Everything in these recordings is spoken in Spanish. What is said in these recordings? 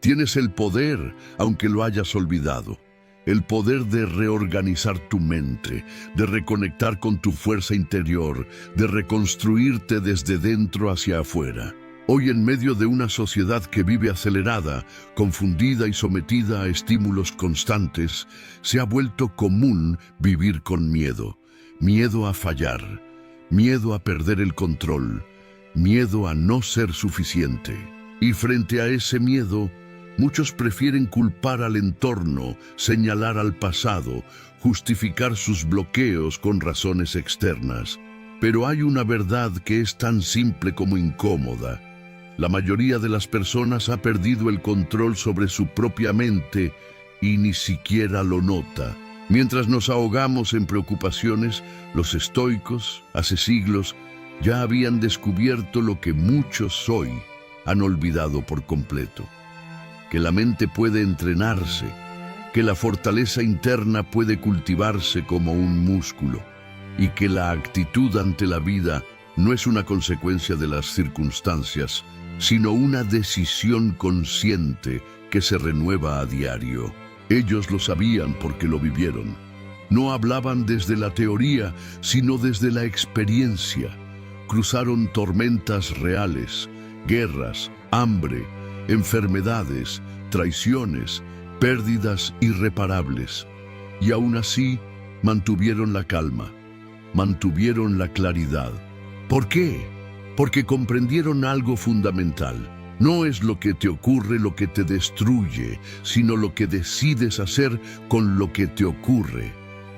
Tienes el poder, aunque lo hayas olvidado. El poder de reorganizar tu mente, de reconectar con tu fuerza interior, de reconstruirte desde dentro hacia afuera. Hoy, en medio de una sociedad que vive acelerada, confundida y sometida a estímulos constantes, se ha vuelto común vivir con miedo. Miedo a fallar, miedo a perder el control, miedo a no ser suficiente. Y frente a ese miedo, muchos prefieren culpar al entorno, señalar al pasado, justificar sus bloqueos con razones externas. Pero hay una verdad que es tan simple como incómoda. La mayoría de las personas ha perdido el control sobre su propia mente y ni siquiera lo nota. Mientras nos ahogamos en preocupaciones, los estoicos, hace siglos, ya habían descubierto lo que muchos hoy han olvidado por completo: que la mente puede entrenarse, que la fortaleza interna puede cultivarse como un músculo, y que la actitud ante la vida no es una consecuencia de las circunstancias, sino una decisión consciente que se renueva a diario. Ellos lo sabían porque lo vivieron. No hablaban desde la teoría, sino desde la experiencia. Cruzaron tormentas reales, guerras, hambre, enfermedades, traiciones, pérdidas irreparables. Y aún así, mantuvieron la calma, mantuvieron la claridad. ¿Por qué? Porque comprendieron algo fundamental. No es lo que te ocurre lo que te destruye, sino lo que decides hacer con lo que te ocurre.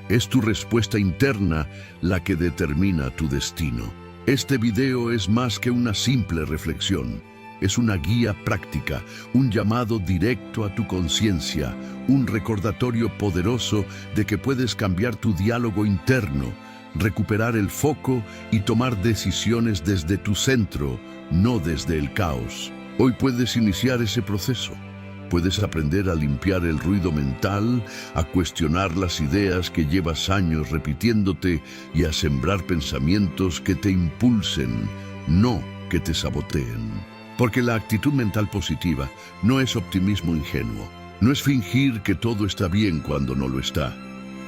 Es tu respuesta interna la que determina tu destino. Este video es más que una simple reflexión. Es una guía práctica, un llamado directo a tu conciencia, un recordatorio poderoso de que puedes cambiar tu diálogo interno, recuperar el foco y tomar decisiones desde tu centro, no desde el caos. Hoy puedes iniciar ese proceso. Puedes aprender a limpiar el ruido mental, a cuestionar las ideas que llevas años repitiéndote y a sembrar pensamientos que te impulsen, no que te saboteen. Porque la actitud mental positiva no es optimismo ingenuo, no es fingir que todo está bien cuando no lo está.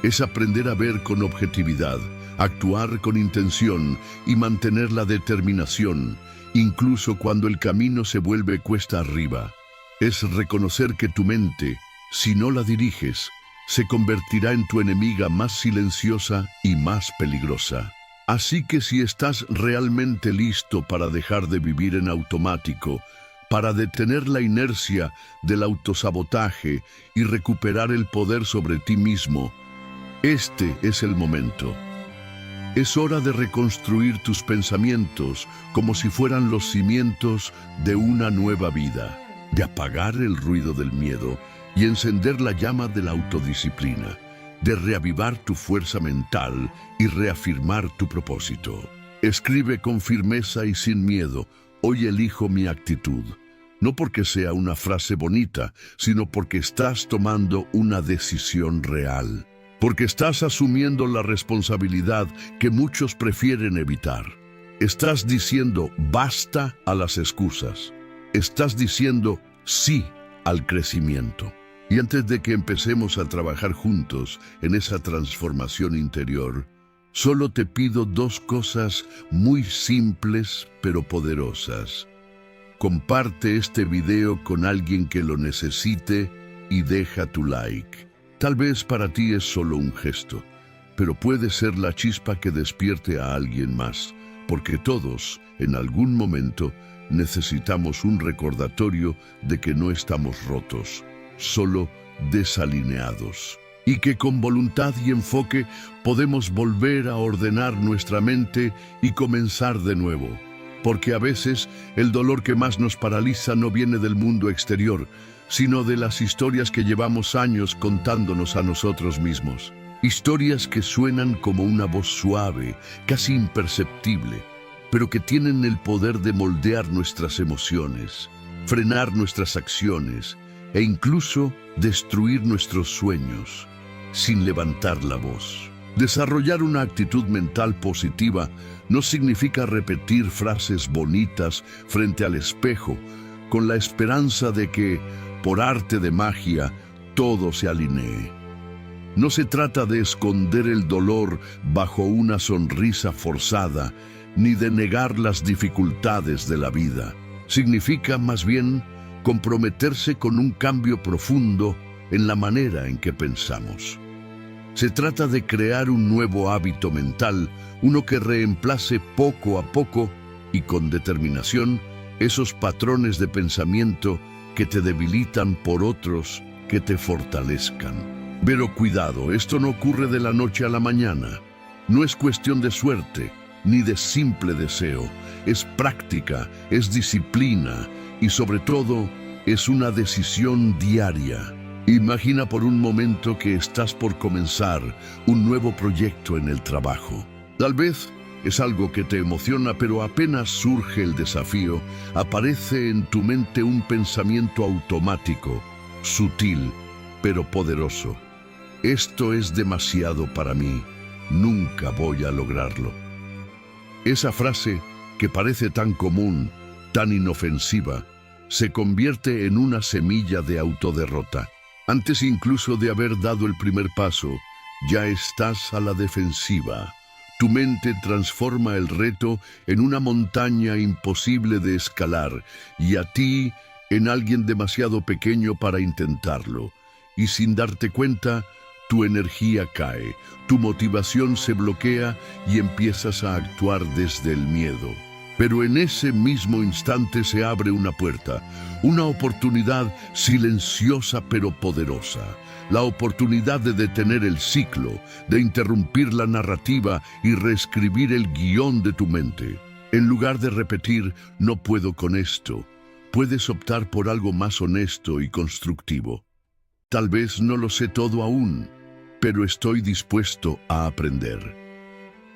Es aprender a ver con objetividad, actuar con intención y mantener la determinación, incluso cuando el camino se vuelve cuesta arriba. Es reconocer que tu mente, si no la diriges, se convertirá en tu enemiga más silenciosa y más peligrosa. Así que si estás realmente listo para dejar de vivir en automático, para detener la inercia del autosabotaje y recuperar el poder sobre ti mismo, este es el momento. Es hora de reconstruir tus pensamientos como si fueran los cimientos de una nueva vida, de apagar el ruido del miedo y encender la llama de la autodisciplina, de reavivar tu fuerza mental y reafirmar tu propósito. Escribe con firmeza y sin miedo: hoy elijo mi actitud. No porque sea una frase bonita, sino porque estás tomando una decisión real. Porque estás asumiendo la responsabilidad que muchos prefieren evitar. Estás diciendo basta a las excusas. Estás diciendo sí al crecimiento. Y antes de que empecemos a trabajar juntos en esa transformación interior, solo te pido dos cosas muy simples pero poderosas. Comparte este video con alguien que lo necesite y deja tu like. Tal vez para ti es solo un gesto, pero puede ser la chispa que despierte a alguien más, porque todos, en algún momento, necesitamos un recordatorio de que no estamos rotos, solo desalineados, y que con voluntad y enfoque podemos volver a ordenar nuestra mente y comenzar de nuevo. Porque a veces el dolor que más nos paraliza no viene del mundo exterior, sino de las historias que llevamos años contándonos a nosotros mismos. Historias que suenan como una voz suave, casi imperceptible, pero que tienen el poder de moldear nuestras emociones, frenar nuestras acciones e incluso destruir nuestros sueños sin levantar la voz. Desarrollar una actitud mental positiva no significa repetir frases bonitas frente al espejo con la esperanza de que por arte de magia, todo se alinee. No se trata de esconder el dolor bajo una sonrisa forzada, ni de negar las dificultades de la vida. Significa, más bien, comprometerse con un cambio profundo en la manera en que pensamos. Se trata de crear un nuevo hábito mental, uno que reemplace poco a poco y con determinación esos patrones de pensamiento que te debilitan por otros que te fortalezcan. Pero cuidado, esto no ocurre de la noche a la mañana. No es cuestión de suerte, ni de simple deseo. Es práctica, es disciplina y sobre todo es una decisión diaria. Imagina por un momento que estás por comenzar un nuevo proyecto en el trabajo. Tal vez es algo que te emociona, pero apenas surge el desafío, aparece en tu mente un pensamiento automático, sutil, pero poderoso. Esto es demasiado para mí, nunca voy a lograrlo. Esa frase, que parece tan común, tan inofensiva, se convierte en una semilla de autoderrota. Antes incluso de haber dado el primer paso, ya estás a la defensiva. Tu mente transforma el reto en una montaña imposible de escalar y a ti en alguien demasiado pequeño para intentarlo. Y sin darte cuenta, tu energía cae, tu motivación se bloquea y empiezas a actuar desde el miedo. Pero en ese mismo instante se abre una puerta, una oportunidad silenciosa pero poderosa. La oportunidad de detener el ciclo, de interrumpir la narrativa y reescribir el guión de tu mente. En lugar de repetir, no puedo con esto, puedes optar por algo más honesto y constructivo. Tal vez no lo sé todo aún, pero estoy dispuesto a aprender.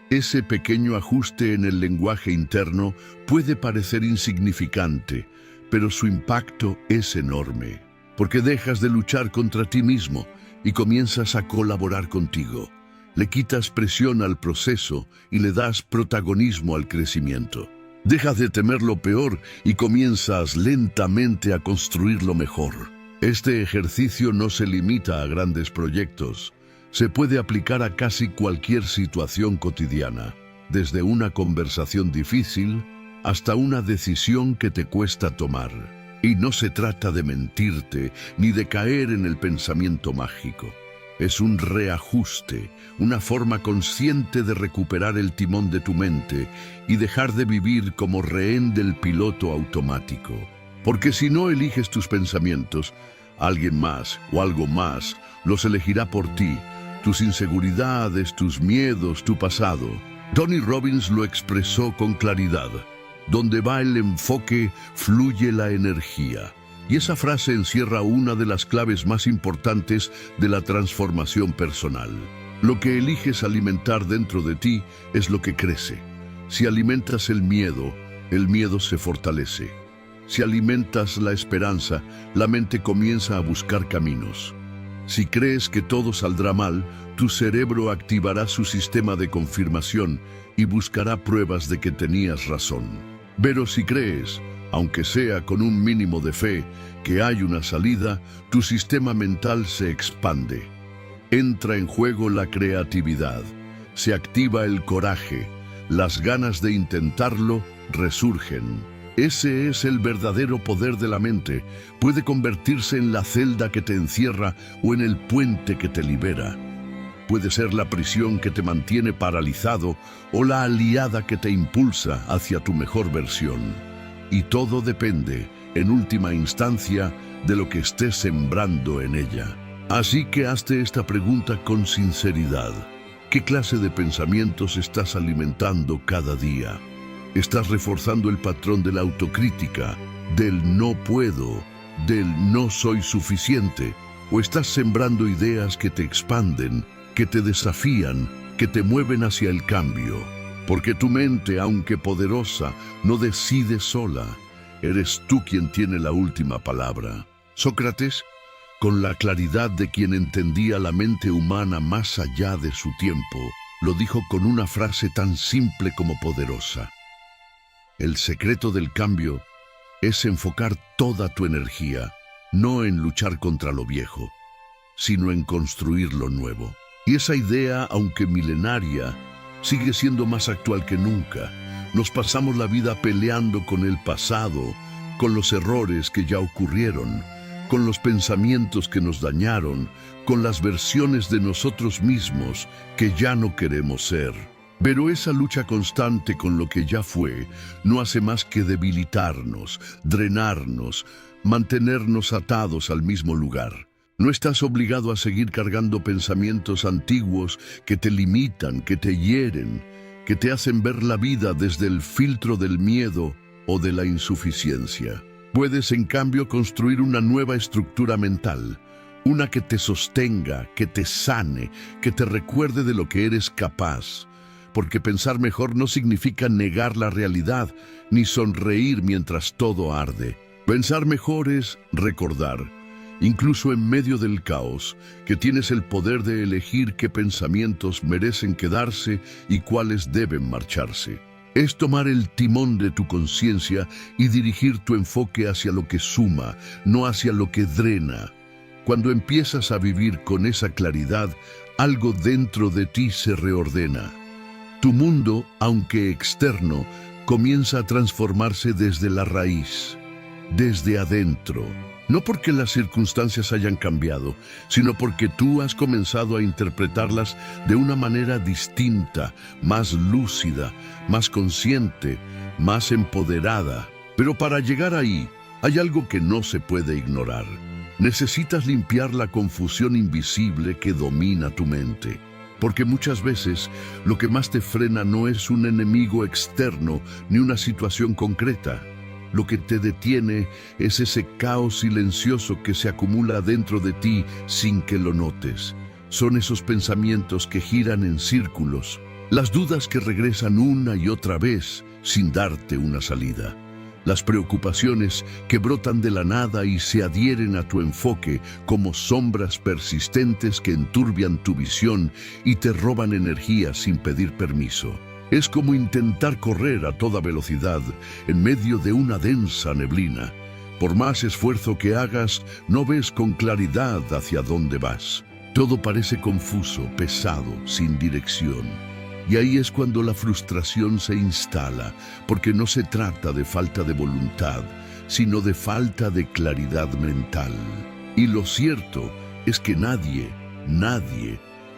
Ese pequeño ajuste en el lenguaje interno puede parecer insignificante, pero su impacto es enorme, porque dejas de luchar contra ti mismo y comienzas a colaborar contigo. Le quitas presión al proceso y le das protagonismo al crecimiento. Dejas de temer lo peor y comienzas lentamente a construir lo mejor. Este ejercicio no se limita a grandes proyectos. Se puede aplicar a casi cualquier situación cotidiana, desde una conversación difícil hasta una decisión que te cuesta tomar. Y no se trata de mentirte ni de caer en el pensamiento mágico. Es un reajuste, una forma consciente de recuperar el timón de tu mente y dejar de vivir como rehén del piloto automático. Porque si no eliges tus pensamientos, alguien más o algo más los elegirá por ti. Tus inseguridades, tus miedos, tu pasado. Tony Robbins lo expresó con claridad. Donde va el enfoque, fluye la energía. Y esa frase encierra una de las claves más importantes de la transformación personal. Lo que eliges alimentar dentro de ti es lo que crece. Si alimentas el miedo se fortalece. Si alimentas la esperanza, la mente comienza a buscar caminos. Si crees que todo saldrá mal, tu cerebro activará su sistema de confirmación y buscará pruebas de que tenías razón. Pero si crees, aunque sea con un mínimo de fe, que hay una salida, tu sistema mental se expande. Entra en juego la creatividad, se activa el coraje, las ganas de intentarlo resurgen. Ese es el verdadero poder de la mente. Puede convertirse en la celda que te encierra o en el puente que te libera. Puede ser la prisión que te mantiene paralizado o la aliada que te impulsa hacia tu mejor versión. Y todo depende, en última instancia, de lo que estés sembrando en ella. Así que hazte esta pregunta con sinceridad. ¿Qué clase de pensamientos estás alimentando cada día? ¿Estás reforzando el patrón de la autocrítica, del no puedo, del no soy suficiente? ¿O estás sembrando ideas que te expanden, que te desafían, que te mueven hacia el cambio? Porque tu mente, aunque poderosa, no decide sola. Eres tú quien tiene la última palabra. Sócrates, con la claridad de quien entendía la mente humana más allá de su tiempo, lo dijo con una frase tan simple como poderosa. El secreto del cambio es enfocar toda tu energía no en luchar contra lo viejo, sino en construir lo nuevo. Y esa idea, aunque milenaria, sigue siendo más actual que nunca. Nos pasamos la vida peleando con el pasado, con los errores que ya ocurrieron, con los pensamientos que nos dañaron, con las versiones de nosotros mismos que ya no queremos ser. Pero esa lucha constante con lo que ya fue no hace más que debilitarnos, drenarnos, mantenernos atados al mismo lugar. No estás obligado a seguir cargando pensamientos antiguos que te limitan, que te hieren, que te hacen ver la vida desde el filtro del miedo o de la insuficiencia. Puedes, en cambio, construir una nueva estructura mental, una que te sostenga, que te sane, que te recuerde de lo que eres capaz. Porque pensar mejor no significa negar la realidad, ni sonreír mientras todo arde. Pensar mejor es recordar, incluso en medio del caos, que tienes el poder de elegir qué pensamientos merecen quedarse y cuáles deben marcharse. Es tomar el timón de tu conciencia y dirigir tu enfoque hacia lo que suma, no hacia lo que drena. Cuando empiezas a vivir con esa claridad, algo dentro de ti se reordena. Tu mundo, aunque externo, comienza a transformarse desde la raíz, desde adentro. No porque las circunstancias hayan cambiado, sino porque tú has comenzado a interpretarlas de una manera distinta, más lúcida, más consciente, más empoderada. Pero para llegar ahí, hay algo que no se puede ignorar. Necesitas limpiar la confusión invisible que domina tu mente. Porque muchas veces lo que más te frena no es un enemigo externo ni una situación concreta. Lo que te detiene es ese caos silencioso que se acumula dentro de ti sin que lo notes. Son esos pensamientos que giran en círculos, las dudas que regresan una y otra vez sin darte una salida. Las preocupaciones que brotan de la nada y se adhieren a tu enfoque como sombras persistentes que enturbian tu visión y te roban energía sin pedir permiso. Es como intentar correr a toda velocidad en medio de una densa neblina. Por más esfuerzo que hagas, no ves con claridad hacia dónde vas. Todo parece confuso, pesado, sin dirección. Y ahí es cuando la frustración se instala, porque no se trata de falta de voluntad, sino de falta de claridad mental. Y lo cierto es que nadie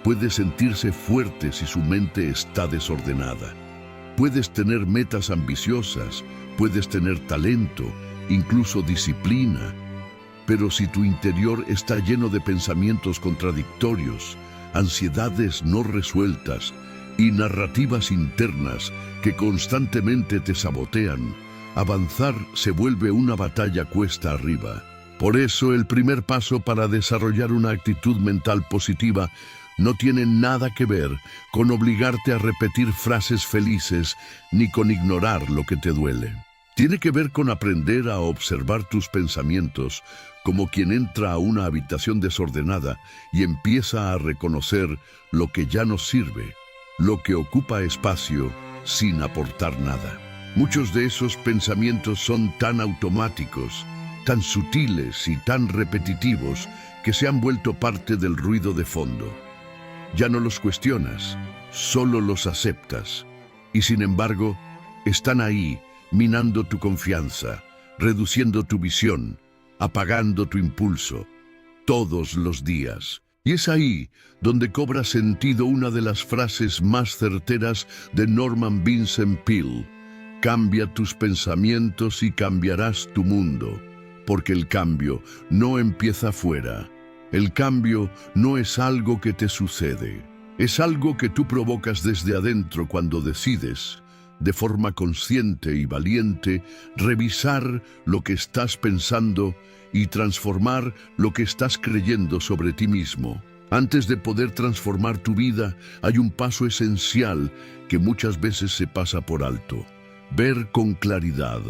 puede sentirse fuerte si su mente está desordenada. Puedes tener metas ambiciosas, puedes tener talento, incluso disciplina, pero si tu interior está lleno de pensamientos contradictorios, ansiedades no resueltas y narrativas internas que constantemente te sabotean, avanzar se vuelve una batalla cuesta arriba. Por eso el primer paso para desarrollar una actitud mental positiva no tiene nada que ver con obligarte a repetir frases felices ni con ignorar lo que te duele. Tiene que ver con aprender a observar tus pensamientos como quien entra a una habitación desordenada y empieza a reconocer lo que ya no sirve, lo que ocupa espacio sin aportar nada. Muchos de esos pensamientos son tan automáticos, tan sutiles y tan repetitivos que se han vuelto parte del ruido de fondo. Ya no los cuestionas, solo los aceptas. Y sin embargo, están ahí, minando tu confianza, reduciendo tu visión, apagando tu impulso, todos los días. Y es ahí donde cobra sentido una de las frases más certeras de Norman Vincent Peale. Cambia tus pensamientos y cambiarás tu mundo, porque el cambio no empieza afuera. El cambio no es algo que te sucede, es algo que tú provocas desde adentro cuando decides, de forma consciente y valiente, revisar lo que estás pensando y transformar lo que estás creyendo sobre ti mismo. Antes de poder transformar tu vida, hay un paso esencial que muchas veces se pasa por alto: ver con claridad.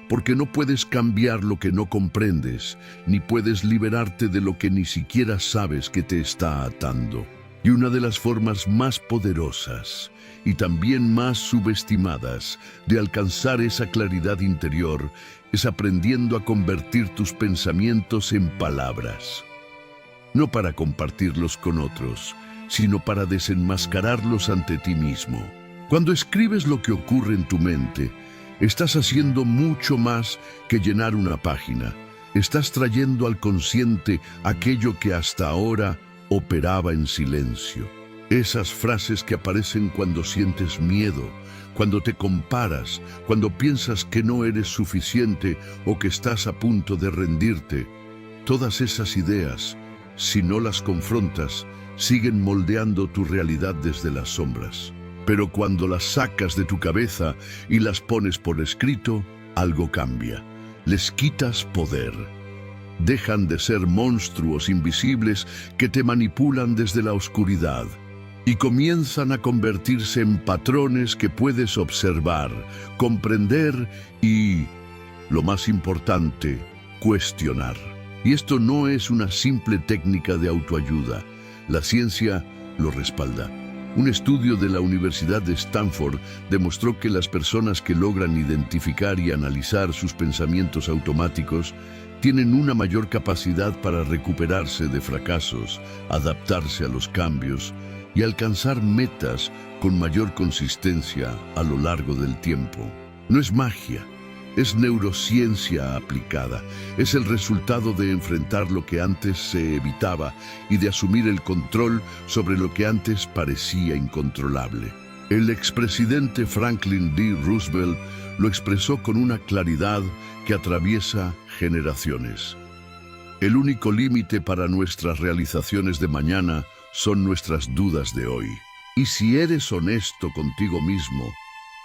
Porque no puedes cambiar lo que no comprendes, ni puedes liberarte de lo que ni siquiera sabes que te está atando. Y una de las formas más poderosas y también más subestimadas de alcanzar esa claridad interior es aprendiendo a convertir tus pensamientos en palabras. No para compartirlos con otros, sino para desenmascararlos ante ti mismo. Cuando escribes lo que ocurre en tu mente, estás haciendo mucho más que llenar una página. Estás trayendo al consciente aquello que hasta ahora operaba en silencio. Esas frases que aparecen cuando sientes miedo, cuando te comparas, cuando piensas que no eres suficiente o que estás a punto de rendirte. Todas esas ideas, si no las confrontas, siguen moldeando tu realidad desde las sombras. Pero cuando las sacas de tu cabeza y las pones por escrito, algo cambia. Les quitas poder. Dejan de ser monstruos invisibles que te manipulan desde la oscuridad y comienzan a convertirse en patrones que puedes observar, comprender y, lo más importante, cuestionar. Y esto no es una simple técnica de autoayuda. La ciencia lo respalda. Un estudio de la Universidad de Stanford demostró que las personas que logran identificar y analizar sus pensamientos automáticos tienen una mayor capacidad para recuperarse de fracasos, adaptarse a los cambios y alcanzar metas con mayor consistencia a lo largo del tiempo. No es magia, es neurociencia aplicada. Es el resultado de enfrentar lo que antes se evitaba y de asumir el control sobre lo que antes parecía incontrolable. El expresidente Franklin D. Roosevelt lo expresó con una claridad que atraviesa generaciones. El único límite para nuestras realizaciones de mañana son nuestras dudas de hoy. Y si eres honesto contigo mismo,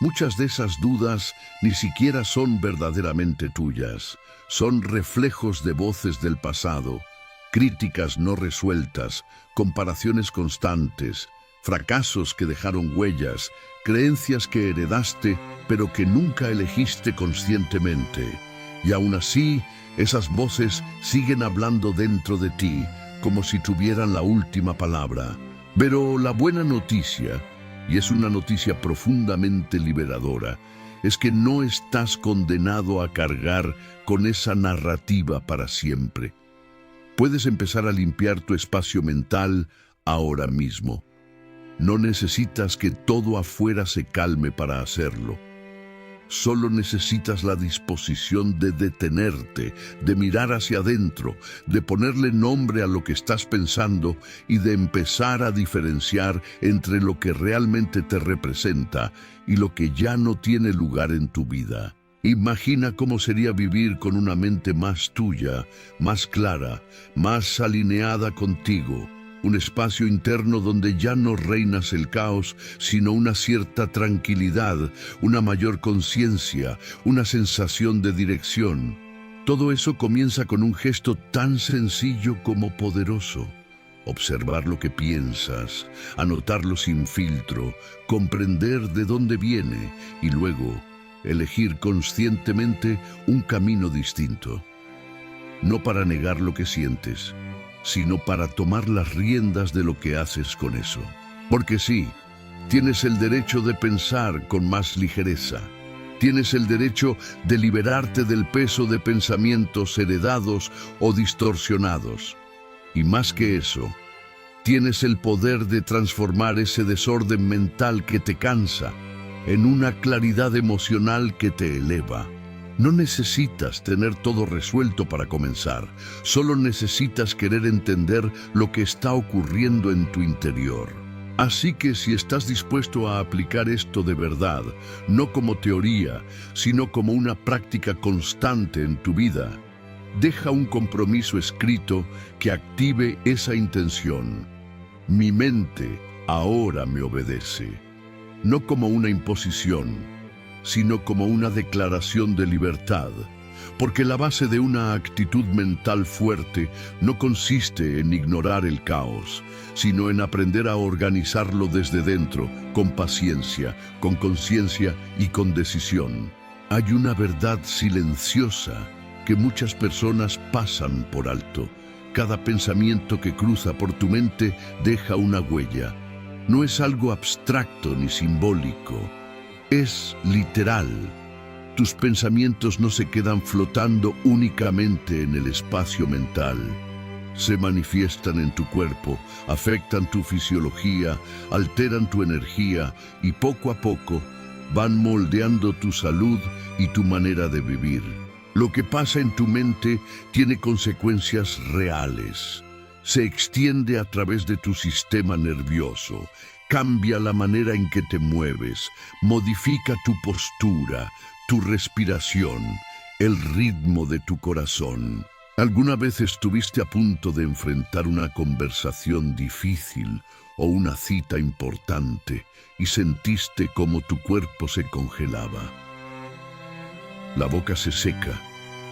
muchas de esas dudas ni siquiera son verdaderamente tuyas. Son reflejos de voces del pasado, críticas no resueltas, comparaciones constantes, fracasos que dejaron huellas, creencias que heredaste pero que nunca elegiste conscientemente. Y aún así, esas voces siguen hablando dentro de ti, como si tuvieran la última palabra. Pero la buena noticia, y es una noticia profundamente liberadora, es que no estás condenado a cargar con esa narrativa para siempre. Puedes empezar a limpiar tu espacio mental ahora mismo. No necesitas que todo afuera se calme para hacerlo. Solo necesitas la disposición de detenerte, de mirar hacia adentro, de ponerle nombre a lo que estás pensando y de empezar a diferenciar entre lo que realmente te representa y lo que ya no tiene lugar en tu vida. Imagina cómo sería vivir con una mente más tuya, más clara, más alineada contigo. Un espacio interno donde ya no reinas el caos, sino una cierta tranquilidad, una mayor conciencia, una sensación de dirección. Todo eso comienza con un gesto tan sencillo como poderoso. Observar lo que piensas, anotarlo sin filtro, comprender de dónde viene y luego elegir conscientemente un camino distinto. No para negar lo que sientes, sino para tomar las riendas de lo que haces con eso. Porque sí, tienes el derecho de pensar con más ligereza. Tienes el derecho de liberarte del peso de pensamientos heredados o distorsionados. Y más que eso, tienes el poder de transformar ese desorden mental que te cansa en una claridad emocional que te eleva. No necesitas tener todo resuelto para comenzar, solo necesitas querer entender lo que está ocurriendo en tu interior. Así que si estás dispuesto a aplicar esto de verdad, no como teoría, sino como una práctica constante en tu vida, deja un compromiso escrito que active esa intención. Mi mente ahora me obedece, no como una imposición, sino como una declaración de libertad, porque la base de una actitud mental fuerte no consiste en ignorar el caos, sino en aprender a organizarlo desde dentro, con paciencia, con conciencia y con decisión. Hay una verdad silenciosa que muchas personas pasan por alto. cada pensamiento que cruza por tu mente deja una huella. No es algo abstracto ni simbólico, es literal. Tus pensamientos no se quedan flotando únicamente en el espacio mental. Se manifiestan en tu cuerpo, afectan tu fisiología, alteran tu energía y poco a poco van moldeando tu salud y tu manera de vivir. Lo que pasa en tu mente tiene consecuencias reales. Se extiende a través de tu sistema nervioso, cambia la manera en que te mueves, modifica tu postura, tu respiración, el ritmo de tu corazón. ¿Alguna vez estuviste a punto de enfrentar una conversación difícil o una cita importante y sentiste como tu cuerpo se congelaba? La boca se seca,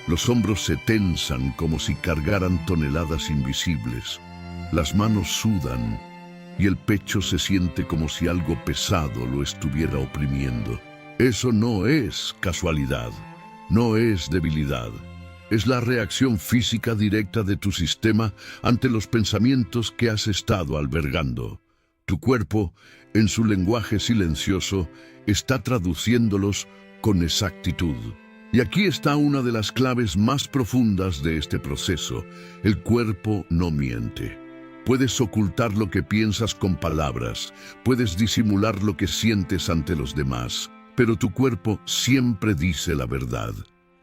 los hombros se tensan como si cargaran toneladas invisibles, las manos sudan y el pecho se siente como si algo pesado lo estuviera oprimiendo. Eso no es casualidad, no es debilidad. Es la reacción física directa de tu sistema ante los pensamientos que has estado albergando. Tu cuerpo, en su lenguaje silencioso, está traduciéndolos con exactitud. Y aquí está una de las claves más profundas de este proceso. El cuerpo no miente. Puedes ocultar lo que piensas con palabras, puedes disimular lo que sientes ante los demás, pero tu cuerpo siempre dice la verdad.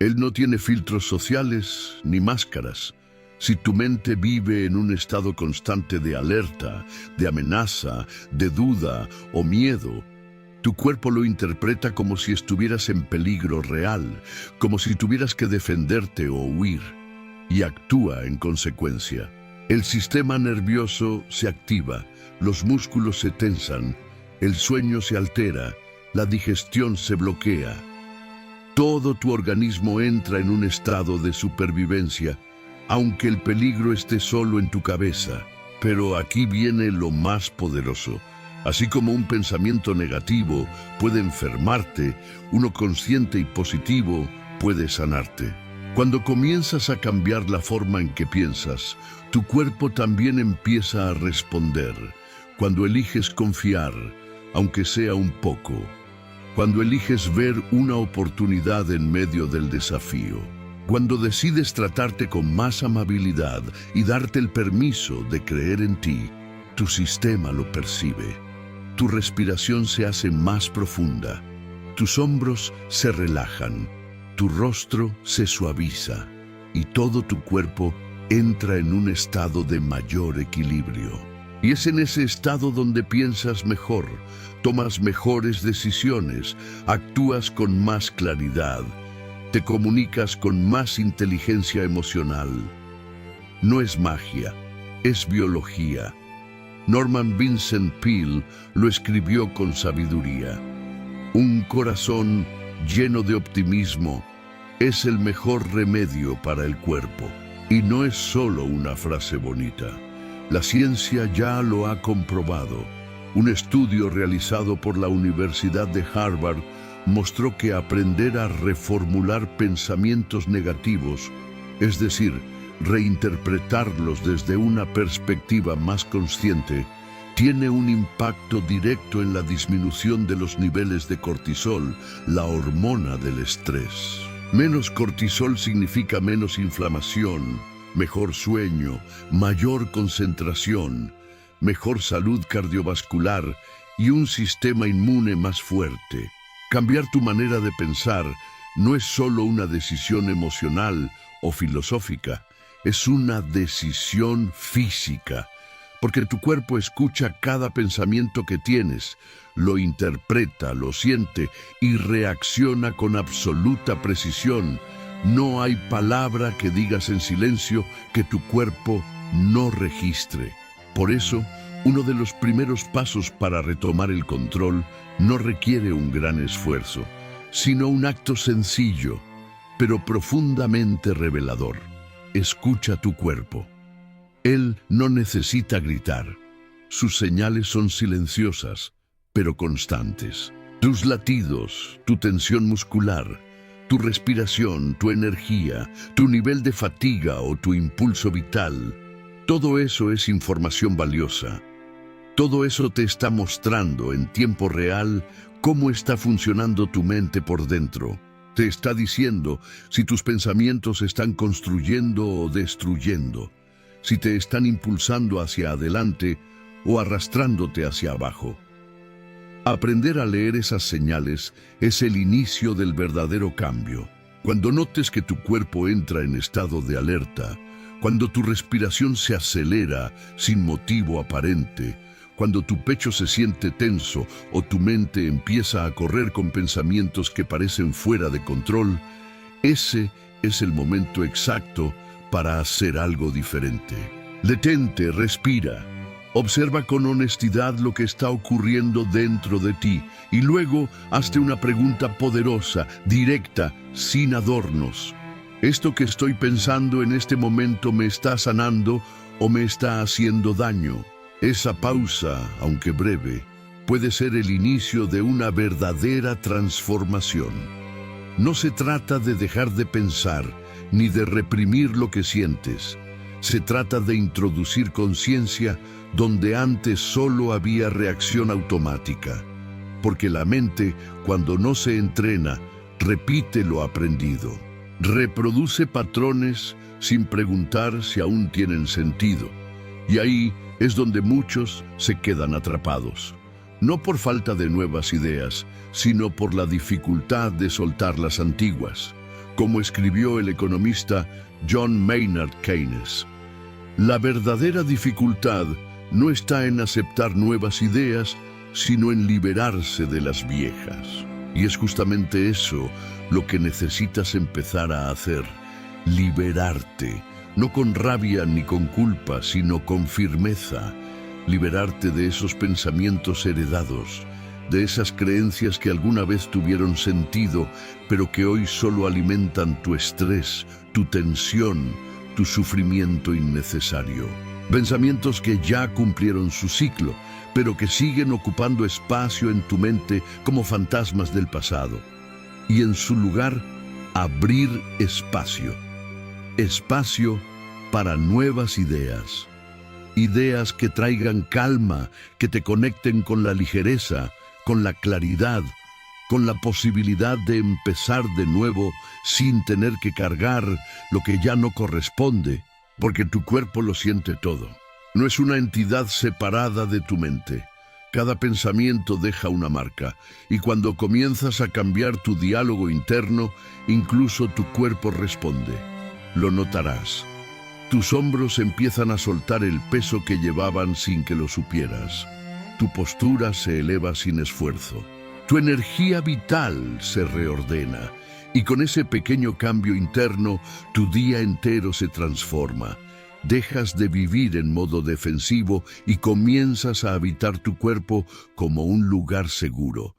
Él no tiene filtros sociales ni máscaras. Si tu mente vive en un estado constante de alerta, de amenaza, de duda o miedo, tu cuerpo lo interpreta como si estuvieras en peligro real, como si tuvieras que defenderte o huir, y actúa en consecuencia. El sistema nervioso se activa, los músculos se tensan, el sueño se altera, la digestión se bloquea. Todo tu organismo entra en un estado de supervivencia, aunque el peligro esté solo en tu cabeza. Pero aquí viene lo más poderoso. Así como un pensamiento negativo puede enfermarte, uno consciente y positivo puede sanarte. Cuando comienzas a cambiar la forma en que piensas, tu cuerpo también empieza a responder. Cuando eliges confiar, aunque sea un poco. Cuando eliges ver una oportunidad en medio del desafío. Cuando decides tratarte con más amabilidad y darte el permiso de creer en ti, tu sistema lo percibe. Tu respiración se hace más profunda. Tus hombros se relajan. Tu rostro se suaviza. Y todo tu cuerpo entra en un estado de mayor equilibrio. Y es en ese estado donde piensas mejor, tomas mejores decisiones, actúas con más claridad, te comunicas con más inteligencia emocional. No es magia, es biología. Norman Vincent Peale lo escribió con sabiduría. Un corazón lleno de optimismo es el mejor remedio para el cuerpo. Y no es solo una frase bonita. La ciencia ya lo ha comprobado. Un estudio realizado por la Universidad de Harvard mostró que aprender a reformular pensamientos negativos, es decir, reinterpretarlos desde una perspectiva más consciente, tiene un impacto directo en la disminución de los niveles de cortisol, la hormona del estrés. Menos cortisol significa menos inflamación, mejor sueño, mayor concentración, mejor salud cardiovascular y un sistema inmune más fuerte. Cambiar tu manera de pensar no es solo una decisión emocional o filosófica, es una decisión física, porque tu cuerpo escucha cada pensamiento que tienes, lo interpreta, lo siente y reacciona con absoluta precisión. No hay palabra que digas en silencio que tu cuerpo no registre. Por eso, uno de los primeros pasos para retomar el control no requiere un gran esfuerzo, sino un acto sencillo, pero profundamente revelador. Escucha tu cuerpo. Él no necesita gritar. Sus señales son silenciosas, pero constantes. Tus latidos, tu tensión muscular, tu respiración, tu energía, tu nivel de fatiga o tu impulso vital, Todo eso es información valiosa. Todo eso te está mostrando en tiempo real cómo está funcionando tu mente por dentro. Te está diciendo si tus pensamientos están construyendo o destruyendo, si te están impulsando hacia adelante o arrastrándote hacia abajo. Aprender a leer esas señales es el inicio del verdadero cambio. Cuando notes que tu cuerpo entra en estado de alerta, cuando tu respiración se acelera sin motivo aparente, cuando tu pecho se siente tenso o tu mente empieza a correr con pensamientos que parecen fuera de control, ese es el momento exacto para hacer algo diferente. Detente, respira. Observa con honestidad lo que está ocurriendo dentro de ti y luego hazte una pregunta poderosa, directa, sin adornos. ¿Esto que estoy pensando en este momento me está sanando o me está haciendo daño? Esa pausa, aunque breve, puede ser el inicio de una verdadera transformación. No se trata de dejar de pensar ni de reprimir lo que sientes. Se trata de introducir conciencia donde antes solo había reacción automática. Porque la mente, cuando no se entrena, repite lo aprendido. Reproduce patrones sin preguntar si aún tienen sentido. Y ahí es donde muchos se quedan atrapados. No por falta de nuevas ideas, sino por la dificultad de soltar las antiguas. Como escribió el economista John Maynard Keynes, la verdadera dificultad no está en aceptar nuevas ideas, sino en liberarse de las viejas. Y es justamente eso lo que necesitas empezar a hacer, liberarte, no con rabia ni con culpa, sino con firmeza, liberarte de esos pensamientos heredados, de esas creencias que alguna vez tuvieron sentido, pero que hoy solo alimentan tu estrés, tu tensión, tu sufrimiento innecesario. Pensamientos que ya cumplieron su ciclo, pero que siguen ocupando espacio en tu mente como fantasmas del pasado. Y en su lugar, abrir espacio. Espacio para nuevas ideas. Ideas que traigan calma, que te conecten con la ligereza, con la claridad, con la posibilidad de empezar de nuevo sin tener que cargar lo que ya no corresponde, porque tu cuerpo lo siente todo. No es una entidad separada de tu mente. Cada pensamiento deja una marca, y cuando comienzas a cambiar tu diálogo interno, incluso tu cuerpo responde. Lo notarás. Tus hombros empiezan a soltar el peso que llevaban sin que lo supieras. Tu postura se eleva sin esfuerzo. Tu energía vital se reordena, y con ese pequeño cambio interno, tu día entero se transforma. Dejas de vivir en modo defensivo y comienzas a habitar tu cuerpo como un lugar seguro.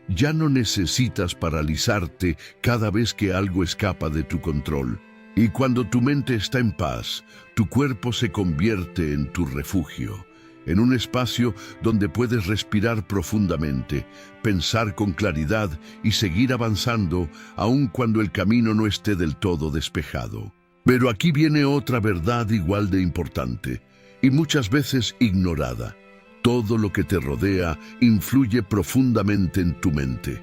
Ya no necesitas paralizarte cada vez que algo escapa de tu control. Y cuando tu mente está en paz, tu cuerpo se convierte en tu refugio, en un espacio donde puedes respirar profundamente, pensar con claridad y seguir avanzando, aun cuando el camino no esté del todo despejado. Pero aquí viene otra verdad igual de importante, y muchas veces ignorada. Todo lo que te rodea influye profundamente en tu mente.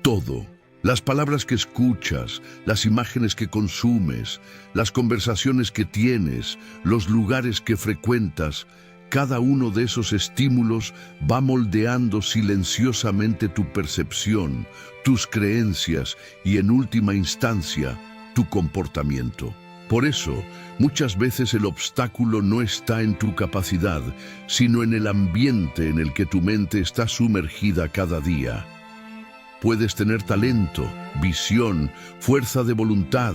Todo. Las palabras que escuchas, las imágenes que consumes, las conversaciones que tienes, los lugares que frecuentas, cada uno de esos estímulos va moldeando silenciosamente tu percepción, tus creencias y, en última instancia, tu comportamiento. Por eso, muchas veces el obstáculo no está en tu capacidad, sino en el ambiente en el que tu mente está sumergida cada día. Puedes tener talento, visión, fuerza de voluntad,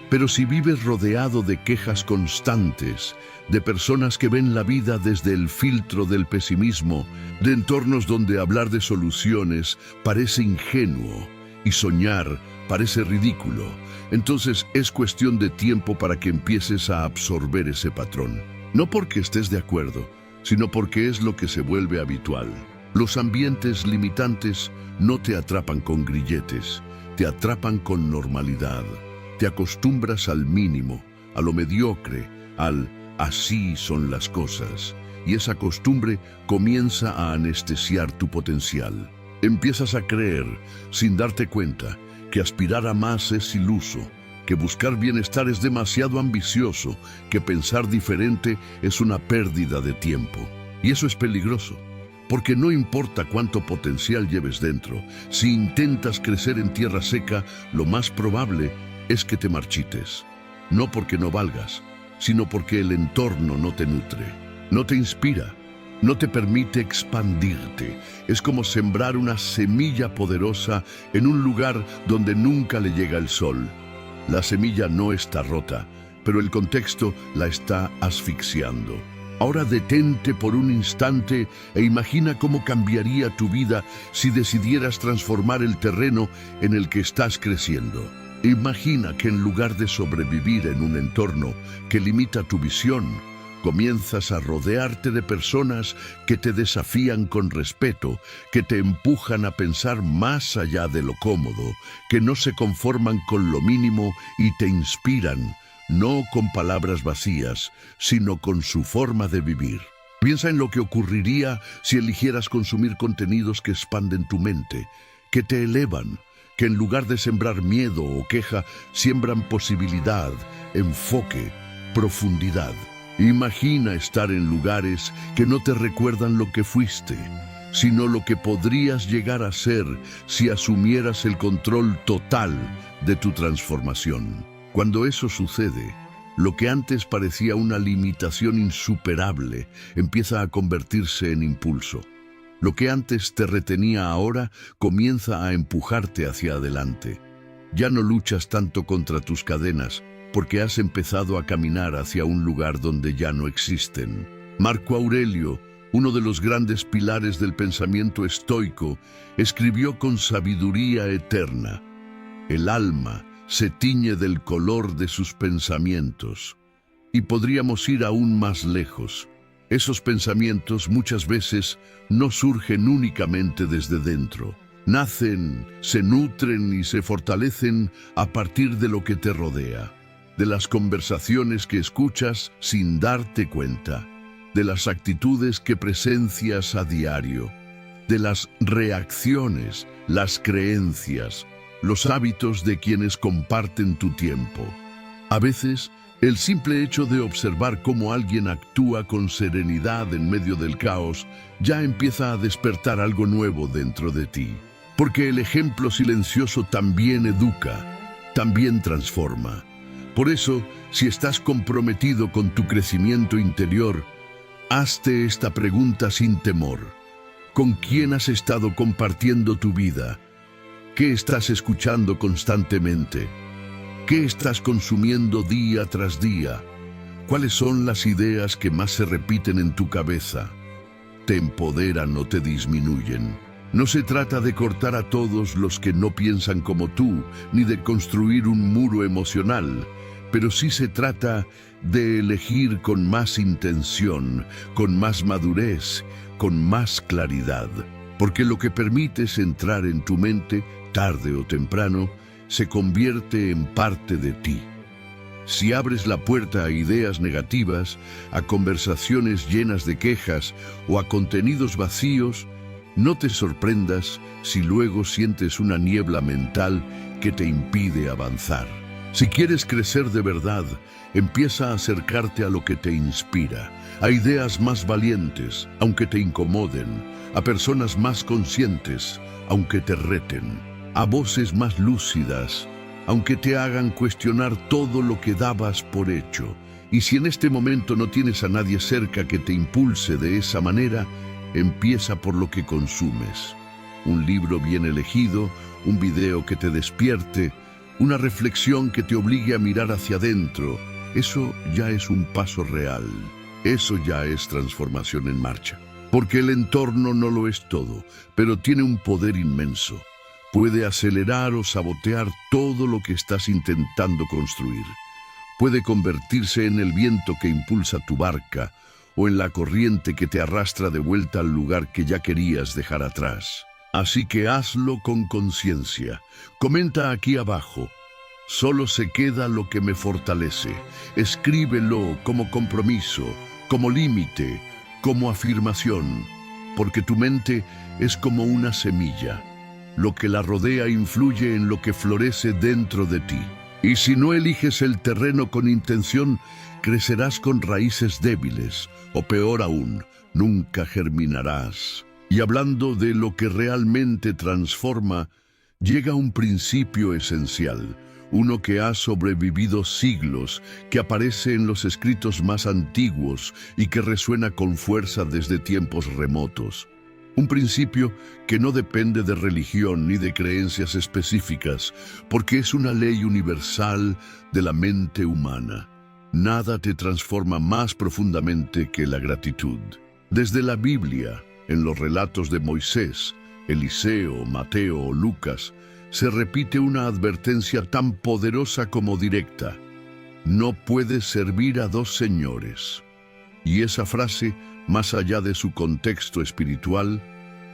pero si vives rodeado de quejas constantes, de personas que ven la vida desde el filtro del pesimismo, de entornos donde hablar de soluciones parece ingenuo y soñar parece ridículo, entonces es cuestión de tiempo para que empieces a absorber ese patrón. No porque estés de acuerdo, sino porque es lo que se vuelve habitual. Los ambientes limitantes no te atrapan con grilletes, te atrapan con normalidad. Te acostumbras al mínimo, a lo mediocre, al así son las cosas, y esa costumbre comienza a anestesiar tu potencial. Empiezas a creer, sin darte cuenta, que aspirar a más es iluso, que buscar bienestar es demasiado ambicioso, que pensar diferente es una pérdida de tiempo. Y eso es peligroso, porque no importa cuánto potencial lleves dentro, si intentas crecer en tierra seca, lo más probable es que te marchites. No porque no valgas, sino porque el entorno no te nutre, no te inspira, no te permite expandirte. Es como sembrar una semilla poderosa en un lugar donde nunca le llega el sol. La semilla no está rota, pero el contexto la está asfixiando. Ahora detente por un instante e imagina cómo cambiaría tu vida si decidieras transformar el terreno en el que estás creciendo. Imagina que en lugar de sobrevivir en un entorno que limita tu visión, comienzas a rodearte de personas que te desafían con respeto, que te empujan a pensar más allá de lo cómodo, que no se conforman con lo mínimo y te inspiran, no con palabras vacías, sino con su forma de vivir. Piensa en lo que ocurriría si eligieras consumir contenidos que expanden tu mente, que te elevan, que en lugar de sembrar miedo o queja, siembran posibilidad, enfoque, profundidad. Imagina estar en lugares que no te recuerdan lo que fuiste, sino lo que podrías llegar a ser si asumieras el control total de tu transformación. Cuando eso sucede, lo que antes parecía una limitación insuperable empieza a convertirse en impulso. Lo que antes te retenía ahora comienza a empujarte hacia adelante. Ya no luchas tanto contra tus cadenas, porque has empezado a caminar hacia un lugar donde ya no existen. Marco Aurelio, uno de los grandes pilares del pensamiento estoico, escribió con sabiduría eterna: el alma se tiñe del color de sus pensamientos. Y podríamos ir aún más lejos. Esos pensamientos muchas veces no surgen únicamente desde dentro. Nacen, se nutren y se fortalecen a partir de lo que te rodea, de las conversaciones que escuchas sin darte cuenta, de las actitudes que presencias a diario, de las reacciones, las creencias, los hábitos de quienes comparten tu tiempo. A veces, el simple hecho de observar cómo alguien actúa con serenidad en medio del caos ya empieza a despertar algo nuevo dentro de ti. Porque el ejemplo silencioso también educa, también transforma. Por eso, si estás comprometido con tu crecimiento interior, hazte esta pregunta sin temor. ¿Con quién has estado compartiendo tu vida? ¿Qué estás escuchando constantemente? ¿Qué estás consumiendo día tras día? ¿Cuáles son las ideas que más se repiten en tu cabeza? ¿Te empoderan o te disminuyen? No se trata de cortar a todos los que no piensan como tú, ni de construir un muro emocional, pero sí se trata de elegir con más intención, con más madurez, con más claridad. Porque lo que permites entrar en tu mente, tarde o temprano, se convierte en parte de ti. Si abres la puerta a ideas negativas, a conversaciones llenas de quejas o a contenidos vacíos, no te sorprendas si luego sientes una niebla mental que te impide avanzar. Si quieres crecer de verdad, empieza a acercarte a lo que te inspira, a ideas más valientes, aunque te incomoden, a personas más conscientes, aunque te reten, a voces más lúcidas, aunque te hagan cuestionar todo lo que dabas por hecho. Y si en este momento no tienes a nadie cerca que te impulse de esa manera, empieza por lo que consumes. Un libro bien elegido, un video que te despierte, una reflexión que te obligue a mirar hacia adentro. Eso ya es un paso real. Eso ya es transformación en marcha. Porque el entorno no lo es todo, pero tiene un poder inmenso. Puede acelerar o sabotear todo lo que estás intentando construir. Puede convertirse en el viento que impulsa tu barca o en la corriente que te arrastra de vuelta al lugar que ya querías dejar atrás. Así que hazlo con conciencia. Comenta aquí abajo: Solo se queda lo que me fortalece. Escríbelo como compromiso, como límite, como afirmación, porque tu mente es como una semilla. Lo que la rodea influye en lo que florece dentro de ti. Y si no eliges el terreno con intención, crecerás con raíces débiles, o peor aún, nunca germinarás. Y hablando de lo que realmente transforma, llega un principio esencial, uno que ha sobrevivido siglos, que aparece en los escritos más antiguos y que resuena con fuerza desde tiempos remotos. Un principio que no depende de religión ni de creencias específicas, porque es una ley universal de la mente humana. Nada te transforma más profundamente que la gratitud. Desde la Biblia, en los relatos de Moisés, Eliseo, Mateo o Lucas, se repite una advertencia tan poderosa como directa: no puedes servir a dos señores. Y esa frase, más allá de su contexto espiritual,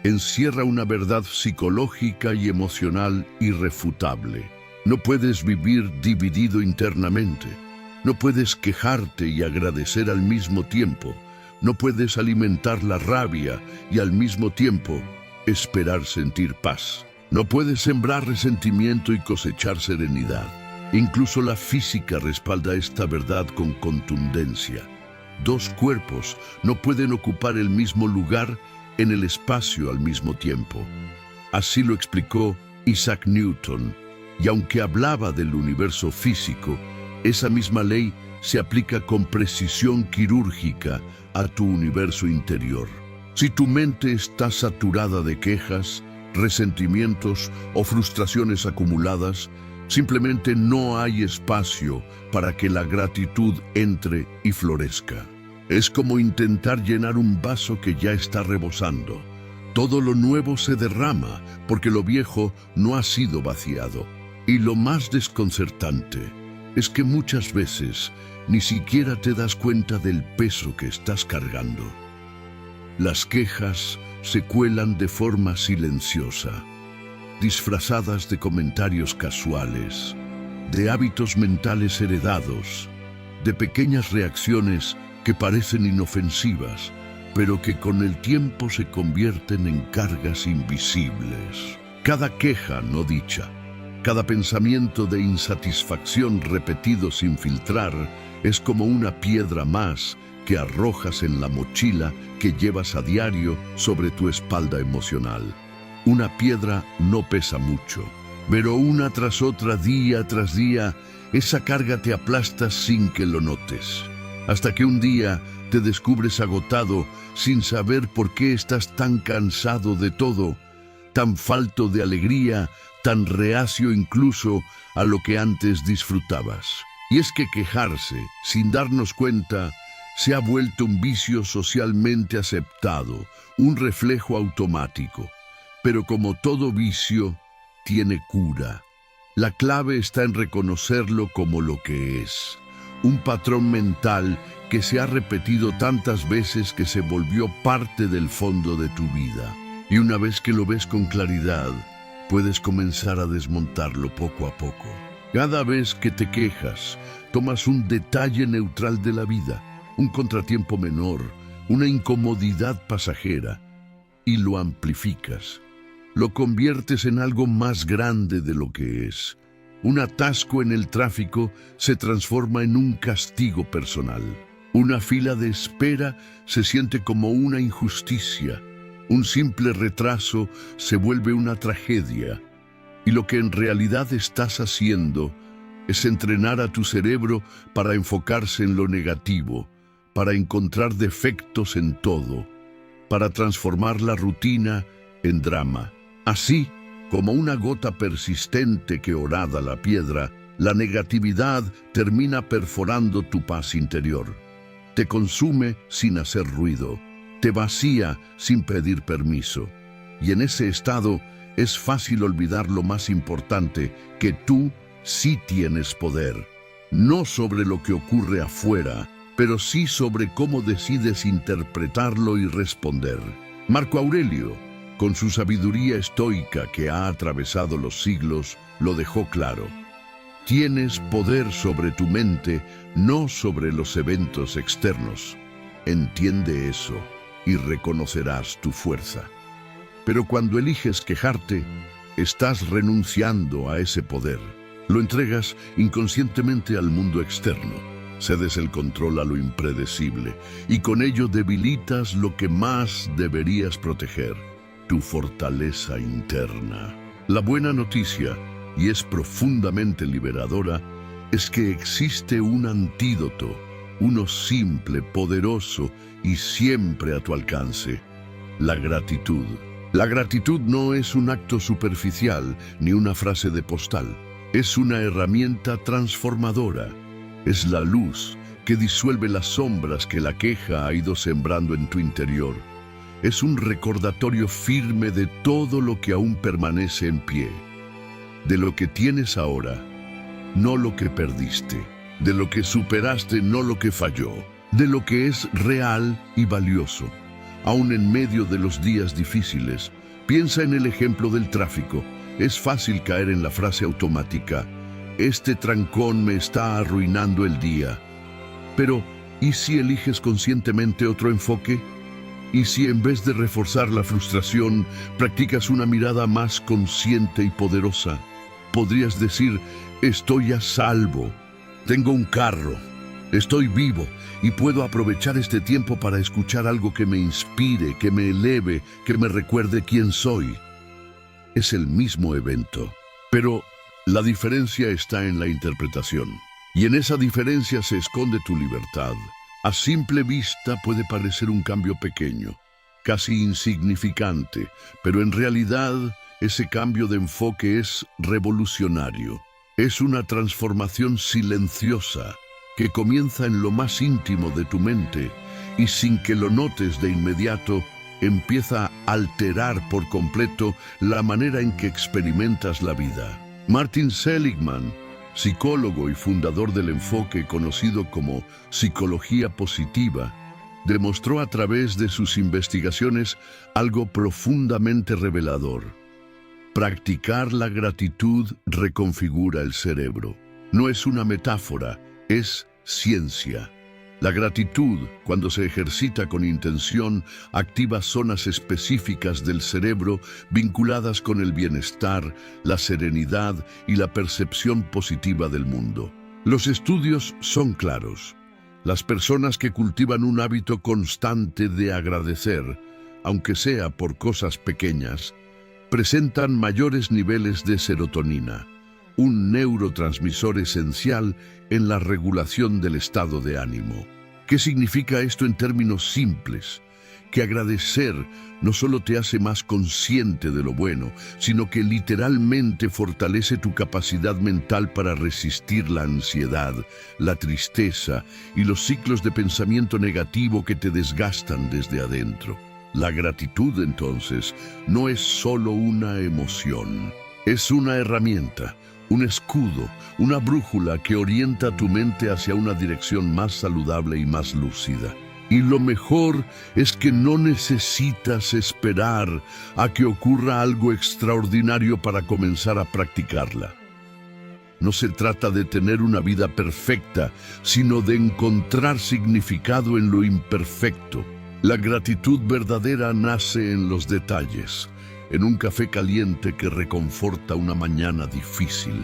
encierra una verdad psicológica y emocional irrefutable. No puedes vivir dividido internamente. No puedes quejarte y agradecer al mismo tiempo. No puedes alimentar la rabia y al mismo tiempo esperar sentir paz. No puedes sembrar resentimiento y cosechar serenidad. Incluso la física respalda esta verdad con contundencia. Dos cuerpos no pueden ocupar el mismo lugar en el espacio al mismo tiempo. Así lo explicó Isaac Newton, y aunque hablaba del universo físico, esa misma ley se aplica con precisión quirúrgica a tu universo interior. Si tu mente está saturada de quejas, resentimientos o frustraciones acumuladas, simplemente no hay espacio para que la gratitud entre y florezca. Es como intentar llenar un vaso que ya está rebosando. Todo lo nuevo se derrama porque lo viejo no ha sido vaciado. Y lo más desconcertante es que muchas veces ni siquiera te das cuenta del peso que estás cargando. Las quejas se cuelan de forma silenciosa, disfrazadas de comentarios casuales, de hábitos mentales heredados, de pequeñas reacciones que parecen inofensivas, pero que con el tiempo se convierten en cargas invisibles. Cada queja no dicha, cada pensamiento de insatisfacción repetido sin filtrar, es como una piedra más que arrojas en la mochila que llevas a diario sobre tu espalda emocional. Una piedra no pesa mucho, pero una tras otra, día tras día, esa carga te aplasta sin que lo notes. Hasta que un día te descubres agotado sin saber por qué estás tan cansado de todo, tan falto de alegría, tan reacio incluso a lo que antes disfrutabas. Y es que quejarse, sin darnos cuenta, se ha vuelto un vicio socialmente aceptado, un reflejo automático. Pero como todo vicio, tiene cura. La clave está en reconocerlo como lo que es: un patrón mental que se ha repetido tantas veces que se volvió parte del fondo de tu vida. Y una vez que lo ves con claridad, puedes comenzar a desmontarlo poco a poco. Cada vez que te quejas, tomas un detalle neutral de la vida, un contratiempo menor, una incomodidad pasajera, y lo amplificas. Lo conviertes en algo más grande de lo que es. Un atasco en el tráfico se transforma en un castigo personal. Una fila de espera se siente como una injusticia. Un simple retraso se vuelve una tragedia. Y lo que en realidad estás haciendo es entrenar a tu cerebro para enfocarse en lo negativo, para encontrar defectos en todo, para transformar la rutina en drama. Así, como una gota persistente que horada la piedra, la negatividad termina perforando tu paz interior. Te consume sin hacer ruido, te vacía sin pedir permiso. Y en ese estado es fácil olvidar lo más importante, que tú sí tienes poder. No sobre lo que ocurre afuera, pero sí sobre cómo decides interpretarlo y responder. Marco Aurelio, con su sabiduría estoica que ha atravesado los siglos, lo dejó claro: Tienes poder sobre tu mente, no sobre los eventos externos. Entiende eso y reconocerás tu fuerza. Pero cuando eliges quejarte, estás renunciando a ese poder. Lo entregas inconscientemente al mundo externo. Cedes el control a lo impredecible y con ello debilitas lo que más deberías proteger, tu fortaleza interna. La buena noticia, y es profundamente liberadora, es que existe un antídoto, uno simple, poderoso y siempre a tu alcance: la gratitud. La gratitud no es un acto superficial ni una frase de postal. Es una herramienta transformadora. Es la luz que disuelve las sombras que la queja ha ido sembrando en tu interior. Es un recordatorio firme de todo lo que aún permanece en pie. De lo que tienes ahora, no lo que perdiste. De lo que superaste, no lo que falló. De lo que es real y valioso. Aún en medio de los días difíciles, piensa en el ejemplo del tráfico. Es fácil caer en la frase automática: este trancón me está arruinando el día. Pero, ¿y si eliges conscientemente otro enfoque? ¿Y si en vez de reforzar la frustración, practicas una mirada más consciente y poderosa? Podrías decir: estoy a salvo, tengo un carro, estoy vivo y puedo aprovechar este tiempo para escuchar algo que me inspire, que me eleve, que me recuerde quién soy. Es el mismo evento, pero la diferencia está en la interpretación. Y en esa diferencia se esconde tu libertad. A simple vista puede parecer un cambio pequeño, casi insignificante, pero en realidad ese cambio de enfoque es revolucionario. Es una transformación silenciosa que comienza en lo más íntimo de tu mente y sin que lo notes de inmediato, empieza a alterar por completo la manera en que experimentas la vida. Martin Seligman, psicólogo y fundador del enfoque conocido como psicología positiva, demostró a través de sus investigaciones algo profundamente revelador. Practicar la gratitud reconfigura el cerebro. No es una metáfora, es ciencia. La gratitud, cuando se ejercita con intención, activa zonas específicas del cerebro vinculadas con el bienestar, la serenidad y la percepción positiva del mundo. Los estudios son claros. Las personas que cultivan un hábito constante de agradecer, aunque sea por cosas pequeñas, presentan mayores niveles de serotonina, un neurotransmisor esencial en la regulación del estado de ánimo. ¿Qué significa esto en términos simples? Que agradecer no solo te hace más consciente de lo bueno, sino que literalmente fortalece tu capacidad mental para resistir la ansiedad, la tristeza y los ciclos de pensamiento negativo que te desgastan desde adentro. La gratitud, entonces, no es solo una emoción, es una herramienta, un escudo, una brújula que orienta tu mente hacia una dirección más saludable y más lúcida. Y lo mejor es que no necesitas esperar a que ocurra algo extraordinario para comenzar a practicarla. No se trata de tener una vida perfecta, sino de encontrar significado en lo imperfecto. La gratitud verdadera nace en los detalles, en un café caliente que reconforta una mañana difícil,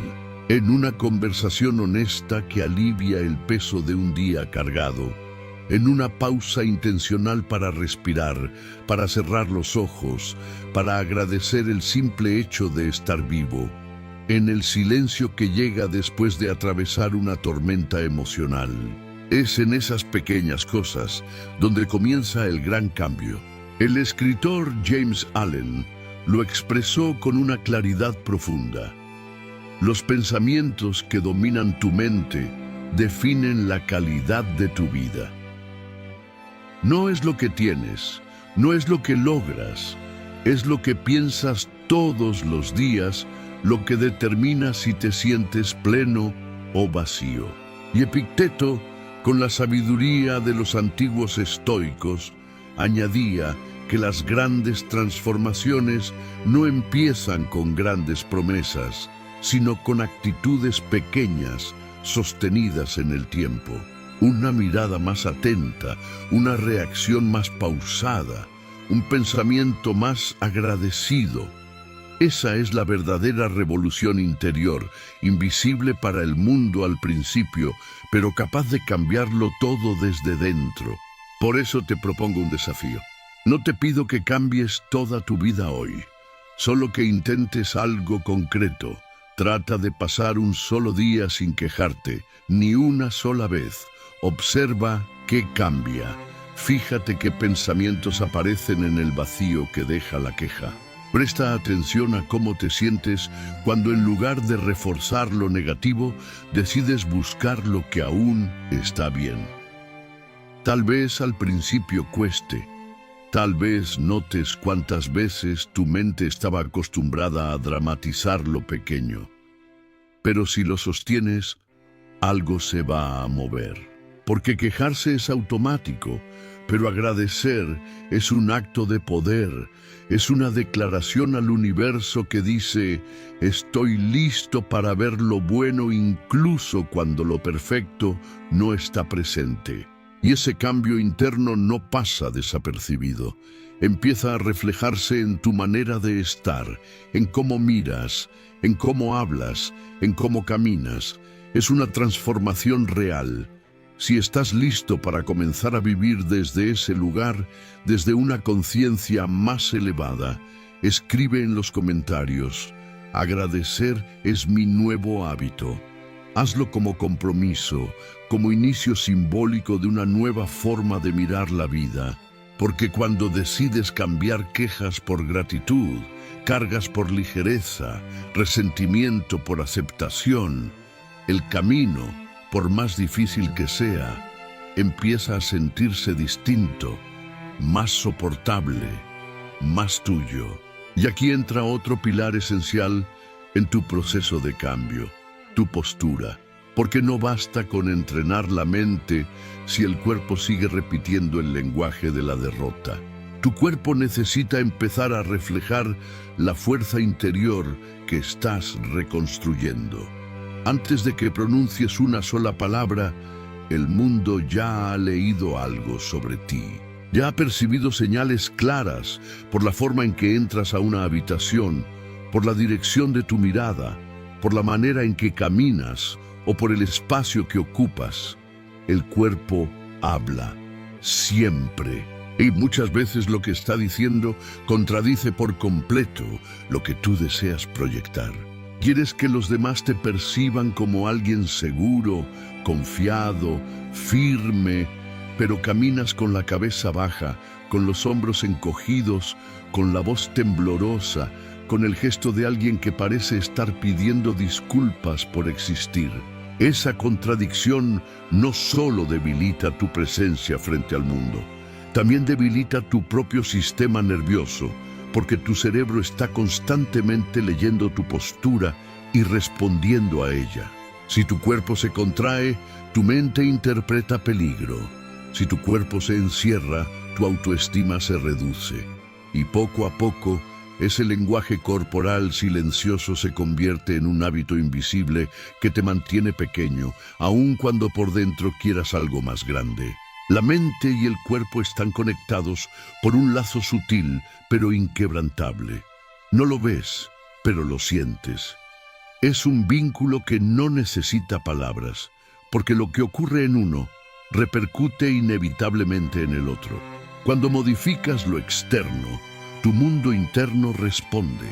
en una conversación honesta que alivia el peso de un día cargado, en una pausa intencional para respirar, para cerrar los ojos, para agradecer el simple hecho de estar vivo, en el silencio que llega después de atravesar una tormenta emocional. Es en esas pequeñas cosas donde comienza el gran cambio. El escritor James Allen lo expresó con una claridad profunda. Los pensamientos que dominan tu mente definen la calidad de tu vida. No es lo que tienes, no es lo que logras, es lo que piensas todos los días lo que determina si te sientes pleno o vacío. Y Epicteto, con la sabiduría de los antiguos estoicos, añadía que las grandes transformaciones no empiezan con grandes promesas, sino con actitudes pequeñas, sostenidas en el tiempo. Una mirada más atenta, una reacción más pausada, un pensamiento más agradecido. Esa es la verdadera revolución interior, invisible para el mundo al principio, pero capaz de cambiarlo todo desde dentro. Por eso te propongo un desafío. No te pido que cambies toda tu vida hoy, solo que intentes algo concreto. Trata de pasar un solo día sin quejarte, ni una sola vez. Observa qué cambia. Fíjate qué pensamientos aparecen en el vacío que deja la queja. Presta atención a cómo te sientes cuando en lugar de reforzar lo negativo, decides buscar lo que aún está bien. Tal vez al principio cueste. Tal vez notes cuántas veces tu mente estaba acostumbrada a dramatizar lo pequeño. Pero si lo sostienes, algo se va a mover. Porque quejarse es automático, pero agradecer es un acto de poder, es una declaración al universo que dice: estoy listo para ver lo bueno incluso cuando lo perfecto no está presente. Y ese cambio interno no pasa desapercibido. Empieza a reflejarse en tu manera de estar, en cómo miras, en cómo hablas, en cómo caminas. Es una transformación real. Si estás listo para comenzar a vivir desde ese lugar, desde una conciencia más elevada, escribe en los comentarios: agradecer es mi nuevo hábito. Hazlo como compromiso, como inicio simbólico de una nueva forma de mirar la vida. Porque cuando decides cambiar quejas por gratitud, cargas por ligereza, resentimiento por aceptación, el camino, por más difícil que sea, empieza a sentirse distinto, más soportable, más tuyo. Y aquí entra otro pilar esencial en tu proceso de cambio: tu postura. Porque no basta con entrenar la mente si el cuerpo sigue repitiendo el lenguaje de la derrota. Tu cuerpo necesita empezar a reflejar la fuerza interior que estás reconstruyendo. Antes de que pronuncies una sola palabra, el mundo ya ha leído algo sobre ti. Ya ha percibido señales claras por la forma en que entras a una habitación, por la dirección de tu mirada, por la manera en que caminas o por el espacio que ocupas. El cuerpo habla, siempre. Y muchas veces lo que está diciendo contradice por completo lo que tú deseas proyectar. Quieres que los demás te perciban como alguien seguro, confiado, firme, pero caminas con la cabeza baja, con los hombros encogidos, con la voz temblorosa, con el gesto de alguien que parece estar pidiendo disculpas por existir. Esa contradicción no solo debilita tu presencia frente al mundo, también debilita tu propio sistema nervioso, porque tu cerebro está constantemente leyendo tu postura y respondiendo a ella. Si tu cuerpo se contrae, tu mente interpreta peligro. Si tu cuerpo se encierra, tu autoestima se reduce. Y poco a poco, ese lenguaje corporal silencioso se convierte en un hábito invisible que te mantiene pequeño, aun cuando por dentro quieras algo más grande. La mente y el cuerpo están conectados por un lazo sutil, pero inquebrantable. No lo ves, pero lo sientes. Es un vínculo que no necesita palabras, porque lo que ocurre en uno repercute inevitablemente en el otro. Cuando modificas lo externo, tu mundo interno responde,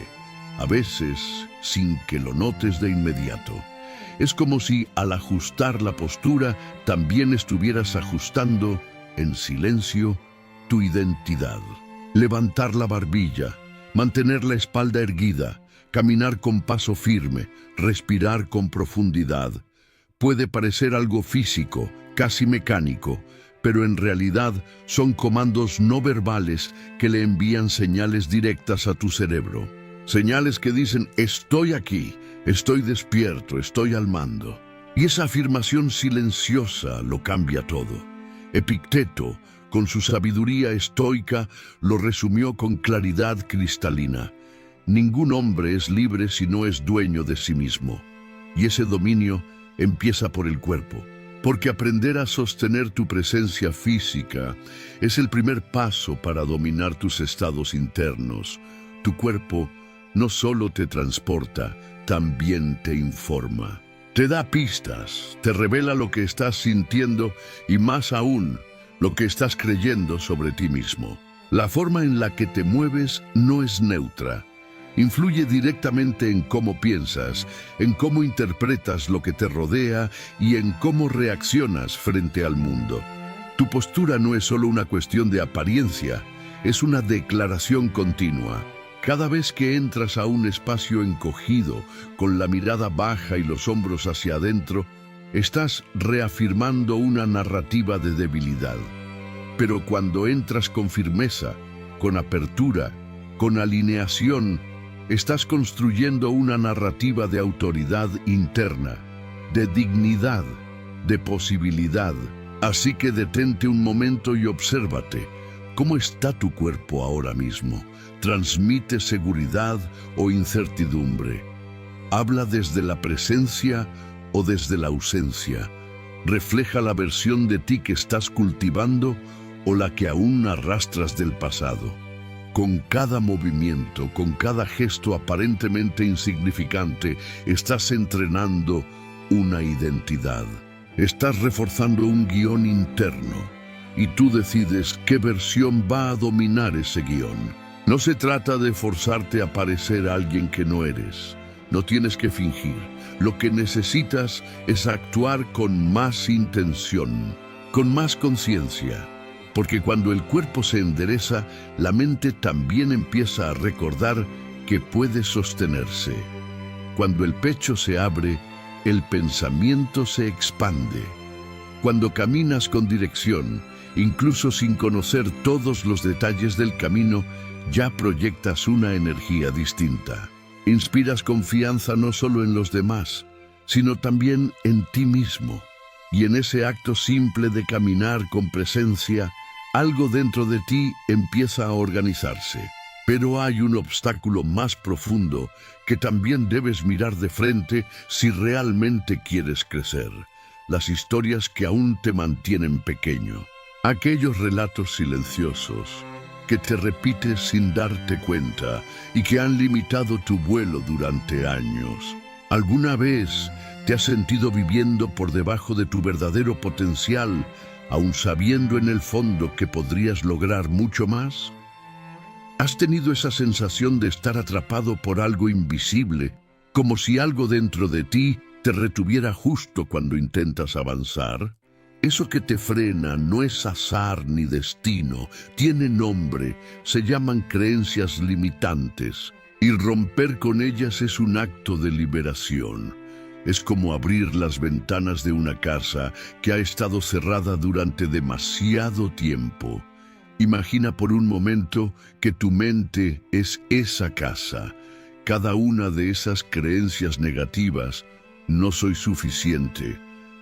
a veces sin que lo notes de inmediato. Es como si al ajustar la postura también estuvieras ajustando en silencio tu identidad. Levantar la barbilla, mantener la espalda erguida, caminar con paso firme, respirar con profundidad. Puede parecer algo físico, casi mecánico, pero en realidad son comandos no verbales que le envían señales directas a tu cerebro. Señales que dicen: estoy aquí, estoy despierto, estoy al mando. Y esa afirmación silenciosa lo cambia todo. Epicteto, con su sabiduría estoica, lo resumió con claridad cristalina. Ningún hombre es libre si no es dueño de sí mismo. Y ese dominio empieza por el cuerpo. Porque aprender a sostener tu presencia física es el primer paso para dominar tus estados internos. Tu cuerpo no solo te transporta, también te informa. Te da pistas, te revela lo que estás sintiendo y más aún, lo que estás creyendo sobre ti mismo. La forma en la que te mueves no es neutra. Influye directamente en cómo piensas, en cómo interpretas lo que te rodea y en cómo reaccionas frente al mundo. Tu postura no es solo una cuestión de apariencia, es una declaración continua. Cada vez que entras a un espacio encogido, con la mirada baja y los hombros hacia adentro, estás reafirmando una narrativa de debilidad. Pero cuando entras con firmeza, con apertura, con alineación, estás construyendo una narrativa de autoridad interna, de dignidad, de posibilidad. Así que detente un momento y obsérvate. ¿Cómo está tu cuerpo ahora mismo? ¿Transmite seguridad o incertidumbre? ¿Habla desde la presencia o desde la ausencia? ¿Refleja la versión de ti que estás cultivando o la que aún arrastras del pasado? Con cada movimiento, con cada gesto aparentemente insignificante, estás entrenando una identidad. Estás reforzando un guión interno y tú decides qué versión va a dominar ese guión. No se trata de forzarte a parecer alguien que no eres. No tienes que fingir. Lo que necesitas es actuar con más intención, con más conciencia. Porque cuando el cuerpo se endereza, la mente también empieza a recordar que puede sostenerse. Cuando el pecho se abre, el pensamiento se expande. Cuando caminas con dirección, incluso sin conocer todos los detalles del camino, ya proyectas una energía distinta. Inspiras confianza no solo en los demás, sino también en ti mismo. Y en ese acto simple de caminar con presencia, algo dentro de ti empieza a organizarse. Pero hay un obstáculo más profundo que también debes mirar de frente si realmente quieres crecer. Las historias que aún te mantienen pequeño. Aquellos relatos silenciosos que te repites sin darte cuenta y que han limitado tu vuelo durante años. ¿Alguna vez te has sentido viviendo por debajo de tu verdadero potencial, aun sabiendo en el fondo que podrías lograr mucho más? ¿Has tenido esa sensación de estar atrapado por algo invisible, como si algo dentro de ti te retuviera justo cuando intentas avanzar? Eso que te frena no es azar ni destino, tiene nombre, se llaman creencias limitantes, y romper con ellas es un acto de liberación. Es como abrir las ventanas de una casa que ha estado cerrada durante demasiado tiempo. Imagina por un momento que tu mente es esa casa. Cada una de esas creencias negativas, no soy suficiente,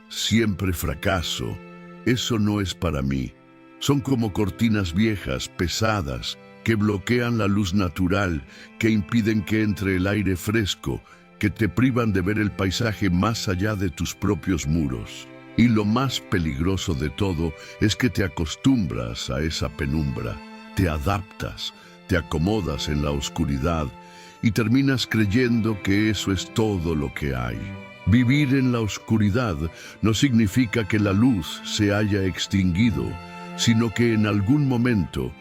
siempre fracaso, eso no es para mí. Son como cortinas viejas, pesadas, que bloquean la luz natural, que impiden que entre el aire fresco, que te privan de ver el paisaje más allá de tus propios muros. Y lo más peligroso de todo es que te acostumbras a esa penumbra, te adaptas, te acomodas en la oscuridad y terminas creyendo que eso es todo lo que hay. Vivir en la oscuridad no significa que la luz se haya extinguido, sino que en algún momento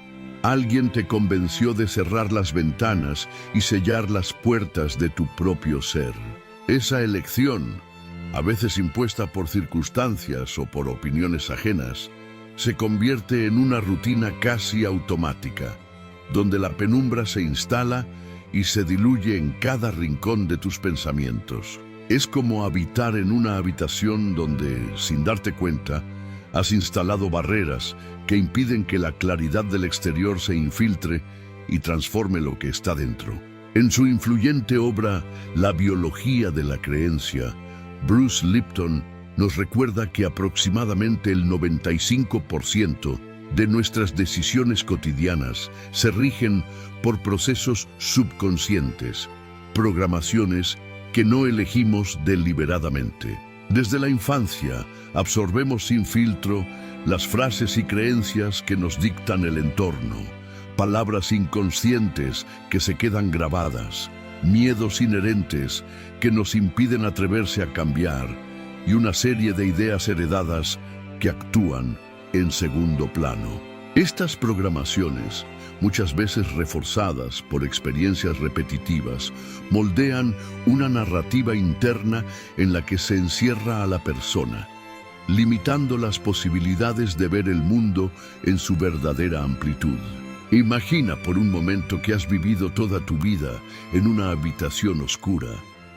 alguien te convenció de cerrar las ventanas y sellar las puertas de tu propio ser. Esa elección, a veces impuesta por circunstancias o por opiniones ajenas, se convierte en una rutina casi automática, donde la penumbra se instala y se diluye en cada rincón de tus pensamientos. Es como habitar en una habitación donde, sin darte cuenta, has instalado barreras que impiden que la claridad del exterior se infiltre y transforme lo que está dentro. En su influyente obra La biología de la creencia, Bruce Lipton nos recuerda que aproximadamente el 95% de nuestras decisiones cotidianas se rigen por procesos subconscientes, programaciones que no elegimos deliberadamente. Desde la infancia, absorbemos sin filtro las frases y creencias que nos dictan el entorno, palabras inconscientes que se quedan grabadas, miedos inherentes que nos impiden atreverse a cambiar y una serie de ideas heredadas que actúan en segundo plano. Estas programaciones, muchas veces reforzadas por experiencias repetitivas, moldean una narrativa interna en la que se encierra a la persona, limitando las posibilidades de ver el mundo en su verdadera amplitud. Imagina por un momento que has vivido toda tu vida en una habitación oscura.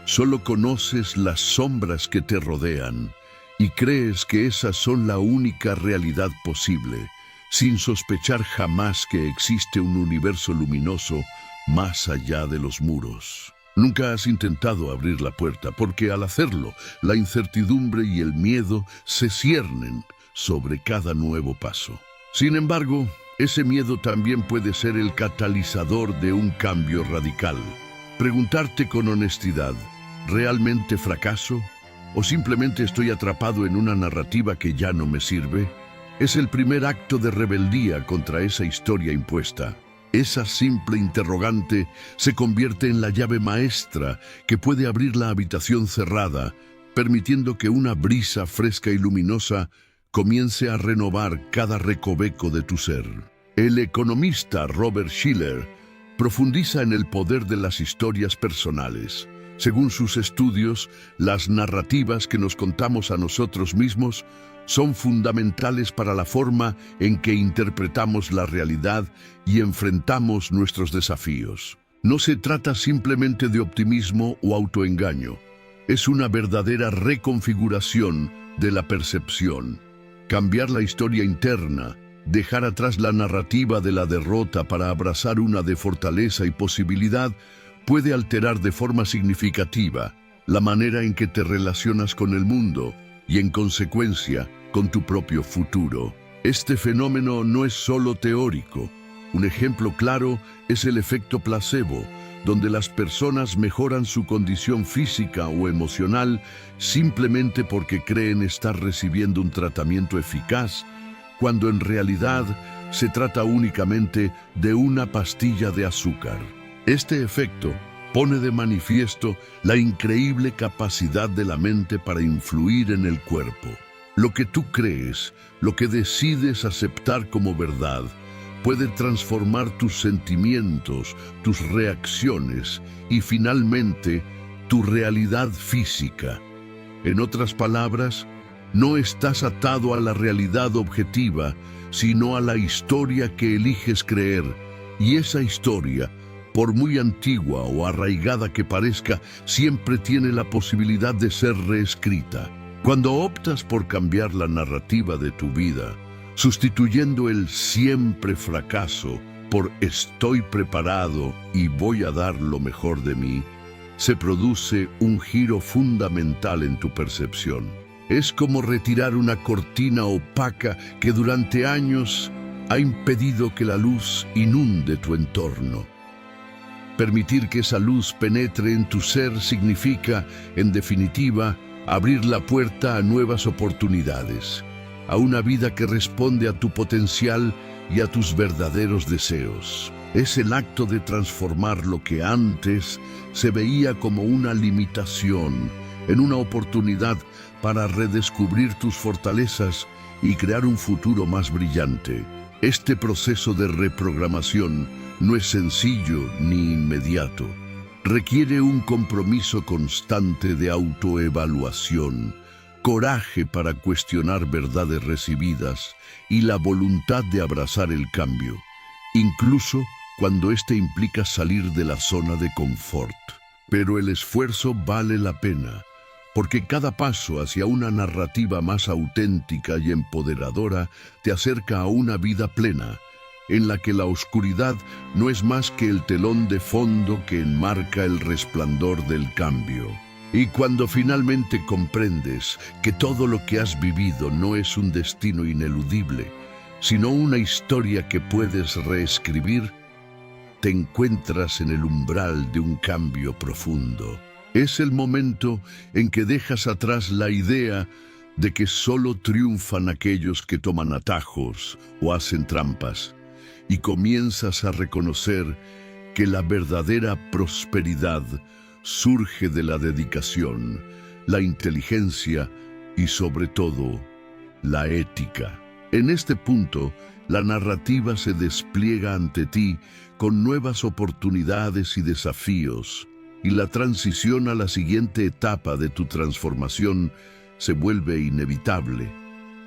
Solo conoces las sombras que te rodean y crees que esas son la única realidad posible, sin sospechar jamás que existe un universo luminoso más allá de los muros. Nunca has intentado abrir la puerta porque al hacerlo, la incertidumbre y el miedo se ciernen sobre cada nuevo paso. Sin embargo, ese miedo también puede ser el catalizador de un cambio radical. Preguntarte con honestidad, ¿realmente fracaso? ¿O simplemente estoy atrapado en una narrativa que ya no me sirve? Es el primer acto de rebeldía contra esa historia impuesta. Esa simple interrogante se convierte en la llave maestra que puede abrir la habitación cerrada, permitiendo que una brisa fresca y luminosa comience a renovar cada recoveco de tu ser. El economista Robert Shiller profundiza en el poder de las historias personales. Según sus estudios, las narrativas que nos contamos a nosotros mismos son fundamentales para la forma en que interpretamos la realidad y enfrentamos nuestros desafíos. No se trata simplemente de optimismo o autoengaño. Es una verdadera reconfiguración de la percepción. Cambiar la historia interna, dejar atrás la narrativa de la derrota para abrazar una de fortaleza y posibilidad, puede alterar de forma significativa la manera en que te relacionas con el mundo y, en consecuencia, con tu propio futuro. Este fenómeno no es solo teórico. Un ejemplo claro es el efecto placebo, donde las personas mejoran su condición física o emocional simplemente porque creen estar recibiendo un tratamiento eficaz, cuando en realidad se trata únicamente de una pastilla de azúcar. Este efecto pone de manifiesto la increíble capacidad de la mente para influir en el cuerpo. Lo que tú crees, lo que decides aceptar como verdad, puede transformar tus sentimientos, tus reacciones y finalmente tu realidad física. En otras palabras, no estás atado a la realidad objetiva, sino a la historia que eliges creer, y esa historia, por muy antigua o arraigada que parezca, siempre tiene la posibilidad de ser reescrita. Cuando optas por cambiar la narrativa de tu vida, sustituyendo el siempre fracaso por estoy preparado y voy a dar lo mejor de mí, se produce un giro fundamental en tu percepción. Es como retirar una cortina opaca que durante años ha impedido que la luz inunde tu entorno. Permitir que esa luz penetre en tu ser significa, en definitiva, abrir la puerta a nuevas oportunidades, a una vida que responde a tu potencial y a tus verdaderos deseos. Es el acto de transformar lo que antes se veía como una limitación en una oportunidad para redescubrir tus fortalezas y crear un futuro más brillante. Este proceso de reprogramación no es sencillo ni inmediato. Requiere un compromiso constante de autoevaluación, coraje para cuestionar verdades recibidas y la voluntad de abrazar el cambio, incluso cuando éste implica salir de la zona de confort. Pero el esfuerzo vale la pena, porque cada paso hacia una narrativa más auténtica y empoderadora te acerca a una vida plena, en la que la oscuridad no es más que el telón de fondo que enmarca el resplandor del cambio. Y cuando finalmente comprendes que todo lo que has vivido no es un destino ineludible, sino una historia que puedes reescribir, te encuentras en el umbral de un cambio profundo. Es el momento en que dejas atrás la idea de que solo triunfan aquellos que toman atajos o hacen trampas, y comienzas a reconocer que la verdadera prosperidad surge de la dedicación, la inteligencia y sobre todo, la ética. En este punto, la narrativa se despliega ante ti con nuevas oportunidades y desafíos, y la transición a la siguiente etapa de tu transformación se vuelve inevitable,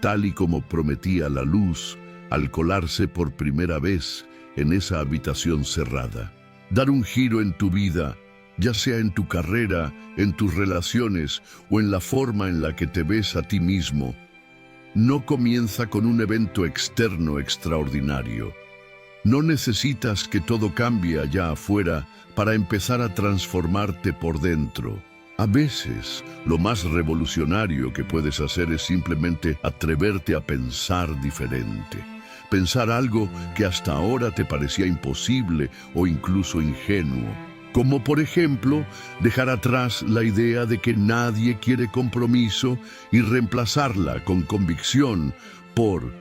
tal y como prometía la luz al colarse por primera vez en esa habitación cerrada. Dar un giro en tu vida, ya sea en tu carrera, en tus relaciones o en la forma en la que te ves a ti mismo, no comienza con un evento externo extraordinario. No necesitas que todo cambie allá afuera para empezar a transformarte por dentro. A veces, lo más revolucionario que puedes hacer es simplemente atreverte a pensar diferente. Pensar algo que hasta ahora te parecía imposible o incluso ingenuo. Como por ejemplo, dejar atrás la idea de que nadie quiere compromiso y reemplazarla con convicción por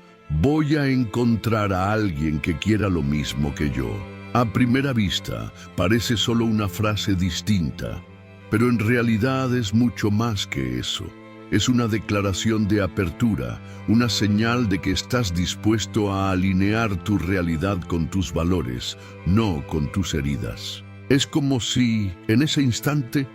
voy a encontrar a alguien que quiera lo mismo que yo. A primera vista, parece solo una frase distinta, pero en realidad es mucho más que eso. Es una declaración de apertura, una señal de que estás dispuesto a alinear tu realidad con tus valores, no con tus heridas. Es como si, en ese instante,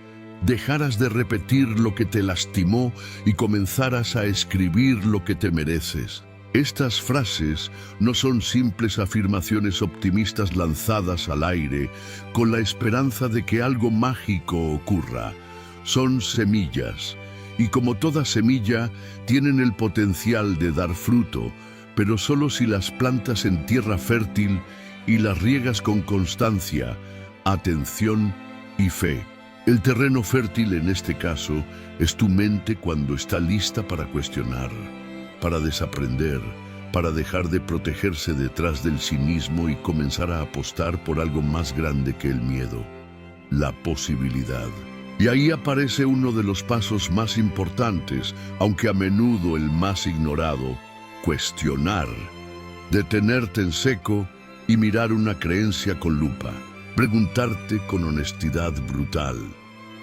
dejaras de repetir lo que te lastimó y comenzaras a escribir lo que te mereces. Estas frases no son simples afirmaciones optimistas lanzadas al aire con la esperanza de que algo mágico ocurra. Son semillas, y como toda semilla, tienen el potencial de dar fruto, pero solo si las plantas en tierra fértil y las riegas con constancia, atención y fe. El terreno fértil en este caso es tu mente cuando está lista para cuestionar, para desaprender, para dejar de protegerse detrás del cinismo y comenzar a apostar por algo más grande que el miedo, la posibilidad. Y ahí aparece uno de los pasos más importantes, aunque a menudo el más ignorado: cuestionar, detenerte en seco y mirar una creencia con lupa. Preguntarte con honestidad brutal,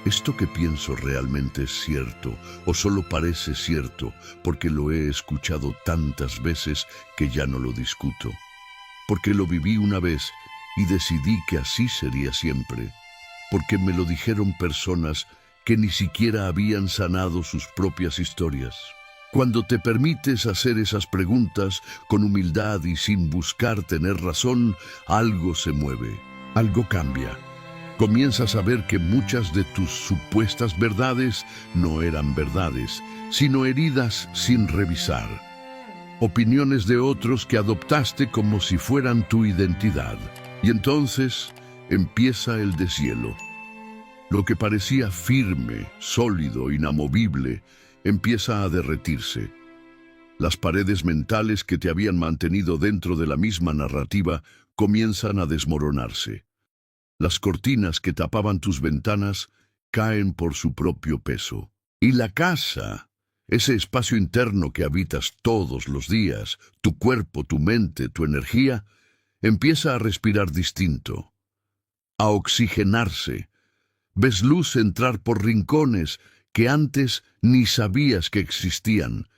¿esto que pienso realmente es cierto o solo parece cierto porque lo he escuchado tantas veces que ya no lo discuto? Porque lo viví una vez y decidí que así sería siempre. Porque me lo dijeron personas que ni siquiera habían sanado sus propias historias. Cuando te permites hacer esas preguntas con humildad y sin buscar tener razón, algo se mueve. Algo cambia. Comienzas a ver que muchas de tus supuestas verdades no eran verdades, sino heridas sin revisar. Opiniones de otros que adoptaste como si fueran tu identidad. Y entonces empieza el deshielo. Lo que parecía firme, sólido, inamovible, empieza a derretirse. Las paredes mentales que te habían mantenido dentro de la misma narrativa comienzan a desmoronarse. Las cortinas que tapaban tus ventanas caen por su propio peso. Y la casa, ese espacio interno que habitas todos los días, tu cuerpo, tu mente, tu energía, empieza a respirar distinto, a oxigenarse. Ves luz entrar por rincones que antes ni sabías que existían,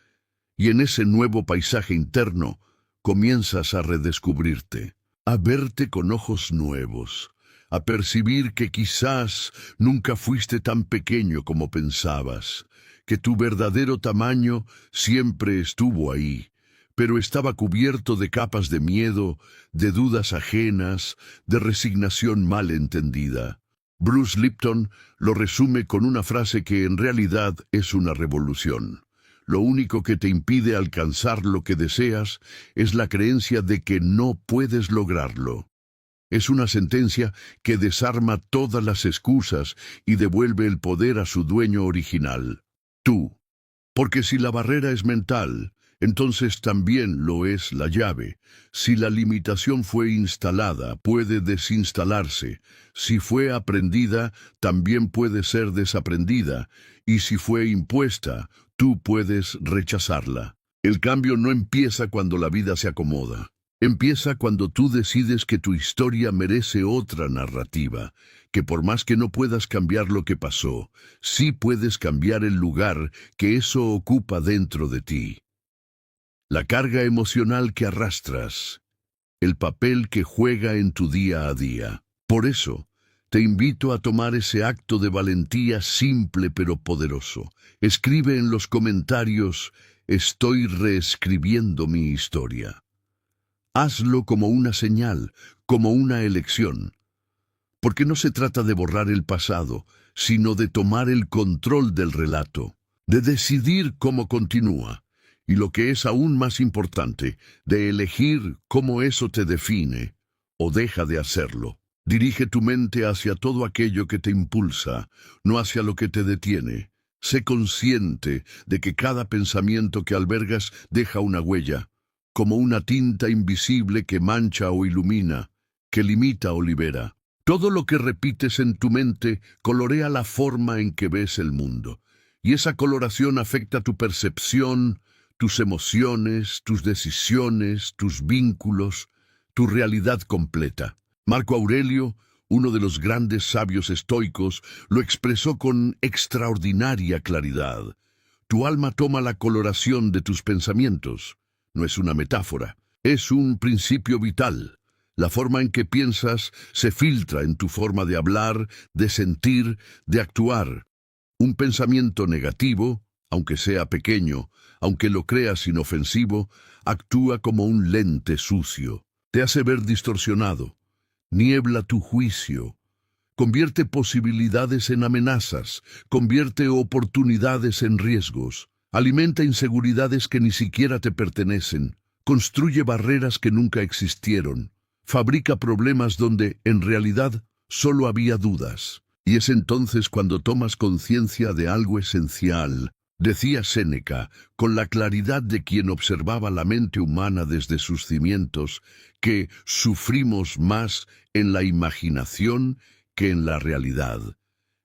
y en ese nuevo paisaje interno comienzas a redescubrirte, a verte con ojos nuevos, a percibir que quizás nunca fuiste tan pequeño como pensabas, que tu verdadero tamaño siempre estuvo ahí, pero estaba cubierto de capas de miedo, de dudas ajenas, de resignación mal entendida. Bruce Lipton lo resume con una frase que en realidad es una revolución. Lo único que te impide alcanzar lo que deseas es la creencia de que no puedes lograrlo. Es una sentencia que desarma todas las excusas y devuelve el poder a su dueño original, tú. Porque si la barrera es mental, entonces también lo es la llave. Si la limitación fue instalada, puede desinstalarse. Si fue aprendida, también puede ser desaprendida. Y si fue impuesta, tú puedes rechazarla. El cambio no empieza cuando la vida se acomoda. Empieza cuando tú decides que tu historia merece otra narrativa, que por más que no puedas cambiar lo que pasó, sí puedes cambiar el lugar que eso ocupa dentro de ti. La carga emocional que arrastras, el papel que juega en tu día a día. Por eso, te invito a tomar ese acto de valentía simple pero poderoso. Escribe en los comentarios: estoy reescribiendo mi historia. Hazlo como una señal, como una elección. Porque no se trata de borrar el pasado, sino de tomar el control del relato, de decidir cómo continúa. Y lo que es aún más importante, de elegir cómo eso te define o deja de hacerlo. Dirige tu mente hacia todo aquello que te impulsa, no hacia lo que te detiene. Sé consciente de que cada pensamiento que albergas deja una huella, como una tinta invisible que mancha o ilumina, que limita o libera. Todo lo que repites en tu mente colorea la forma en que ves el mundo, y esa coloración afecta tu percepción, tus emociones, tus decisiones, tus vínculos, tu realidad completa. Marco Aurelio, uno de los grandes sabios estoicos, lo expresó con extraordinaria claridad. Tu alma toma la coloración de tus pensamientos. No es una metáfora, es un principio vital. La forma en que piensas se filtra en tu forma de hablar, de sentir, de actuar. Un pensamiento negativo, aunque sea pequeño, aunque lo creas inofensivo, actúa como un lente sucio. Te hace ver distorsionado, niebla tu juicio, convierte posibilidades en amenazas, convierte oportunidades en riesgos, alimenta inseguridades que ni siquiera te pertenecen, construye barreras que nunca existieron, fabrica problemas donde, en realidad, solo había dudas. Y es entonces cuando tomas conciencia de algo esencial. Decía Séneca, con la claridad de quien observaba la mente humana desde sus cimientos, que sufrimos más en la imaginación que en la realidad.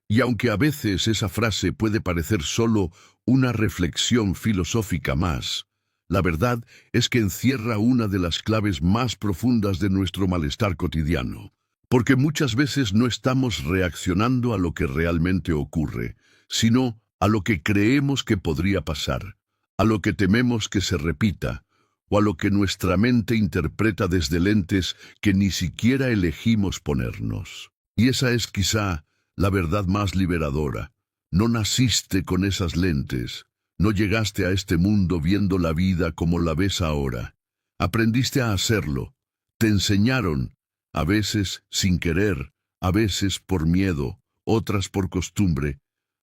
Y aunque a veces esa frase puede parecer solo una reflexión filosófica más, la verdad es que encierra una de las claves más profundas de nuestro malestar cotidiano. Porque muchas veces no estamos reaccionando a lo que realmente ocurre, sino a lo que creemos que podría pasar, a lo que tememos que se repita, o a lo que nuestra mente interpreta desde lentes que ni siquiera elegimos ponernos. Y esa es quizá la verdad más liberadora. No naciste con esas lentes, no llegaste a este mundo viendo la vida como la ves ahora. Aprendiste a hacerlo, te enseñaron, a veces sin querer, a veces por miedo, otras por costumbre,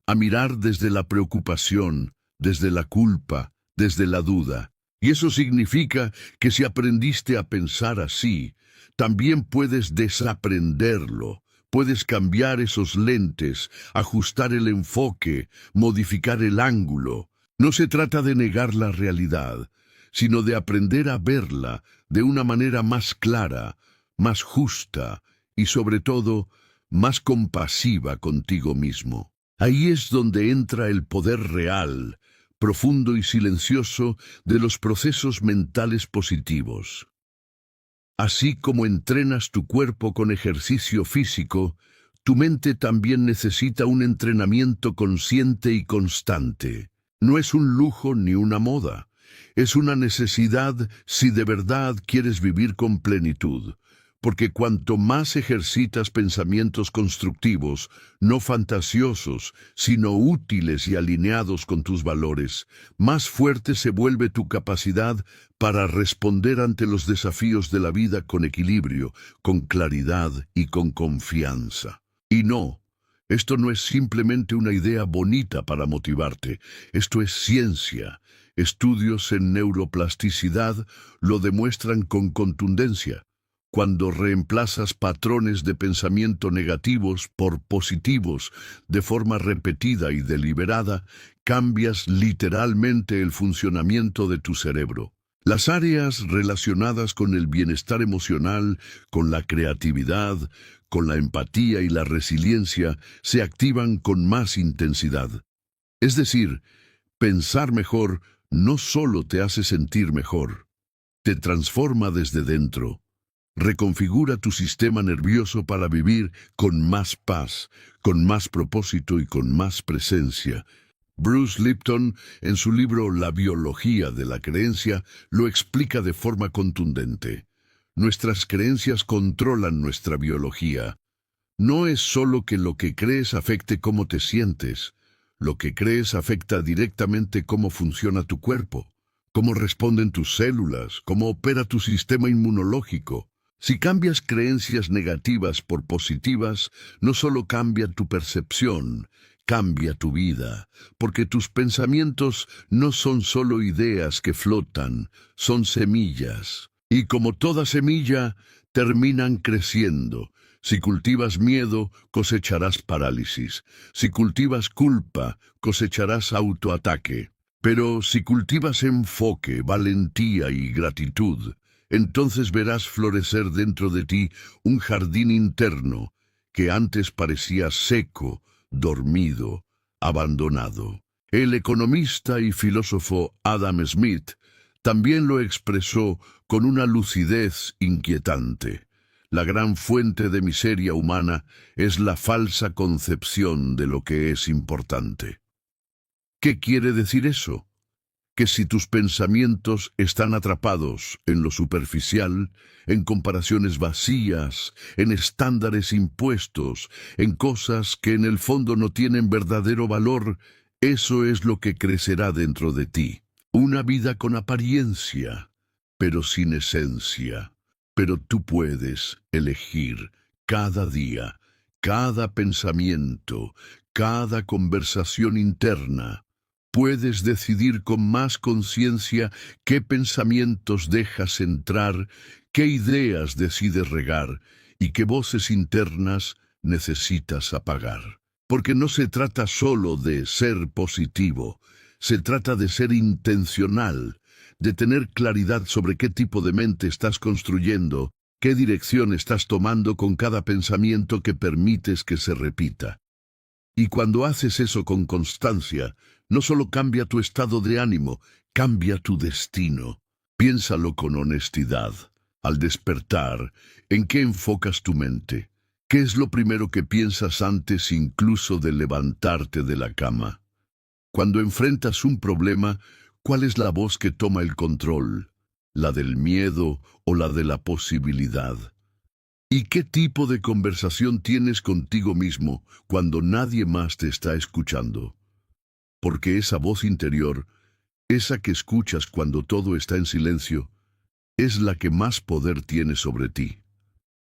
a mirar desde la preocupación, desde la culpa, desde la duda. Y eso significa que si aprendiste a pensar así, también puedes desaprenderlo. Puedes cambiar esos lentes, ajustar el enfoque, modificar el ángulo. No se trata de negar la realidad, sino de aprender a verla de una manera más clara, más justa y, sobre todo, más compasiva contigo mismo. Ahí es donde entra el poder real, profundo y silencioso de los procesos mentales positivos. Así como entrenas tu cuerpo con ejercicio físico, tu mente también necesita un entrenamiento consciente y constante. No es un lujo ni una moda, es una necesidad si de verdad quieres vivir con plenitud. Porque cuanto más ejercitas pensamientos constructivos, no fantasiosos, sino útiles y alineados con tus valores, más fuerte se vuelve tu capacidad para responder ante los desafíos de la vida con equilibrio, con claridad y con confianza. Y no, esto no es simplemente una idea bonita para motivarte, esto es ciencia. Estudios en neuroplasticidad lo demuestran con contundencia. Cuando reemplazas patrones de pensamiento negativos por positivos de forma repetida y deliberada, cambias literalmente el funcionamiento de tu cerebro. Las áreas relacionadas con el bienestar emocional, con la creatividad, con la empatía y la resiliencia se activan con más intensidad. Es decir, pensar mejor no solo te hace sentir mejor, te transforma desde dentro. Reconfigura tu sistema nervioso para vivir con más paz, con más propósito y con más presencia. Bruce Lipton, en su libro La biología de la creencia, lo explica de forma contundente. Nuestras creencias controlan nuestra biología. No es solo que lo que crees afecte cómo te sientes. Lo que crees afecta directamente cómo funciona tu cuerpo, cómo responden tus células, cómo opera tu sistema inmunológico. Si cambias creencias negativas por positivas, no solo cambia tu percepción, cambia tu vida, porque tus pensamientos no son solo ideas que flotan, son semillas. Y como toda semilla, terminan creciendo. Si cultivas miedo, cosecharás parálisis. Si cultivas culpa, cosecharás autoataque. Pero si cultivas enfoque, valentía y gratitud, entonces verás florecer dentro de ti un jardín interno que antes parecía seco, dormido, abandonado. El economista y filósofo Adam Smith también lo expresó con una lucidez inquietante. La gran fuente de miseria humana es la falsa concepción de lo que es importante. ¿Qué quiere decir eso? Que si tus pensamientos están atrapados en lo superficial, en comparaciones vacías, en estándares impuestos, en cosas que en el fondo no tienen verdadero valor, eso es lo que crecerá dentro de ti. Una vida con apariencia, pero sin esencia. Pero tú puedes elegir cada día, cada pensamiento, cada conversación interna. Puedes decidir con más conciencia qué pensamientos dejas entrar, qué ideas decides regar y qué voces internas necesitas apagar. Porque no se trata solo de ser positivo, se trata de ser intencional, de tener claridad sobre qué tipo de mente estás construyendo, qué dirección estás tomando con cada pensamiento que permites que se repita. Y cuando haces eso con constancia, no solo cambia tu estado de ánimo, cambia tu destino. Piénsalo con honestidad. Al despertar, ¿en qué enfocas tu mente? ¿Qué es lo primero que piensas antes incluso de levantarte de la cama? Cuando enfrentas un problema, ¿cuál es la voz que toma el control? ¿La del miedo o la de la posibilidad? ¿Y qué tipo de conversación tienes contigo mismo cuando nadie más te está escuchando? Porque esa voz interior, esa que escuchas cuando todo está en silencio, es la que más poder tiene sobre ti.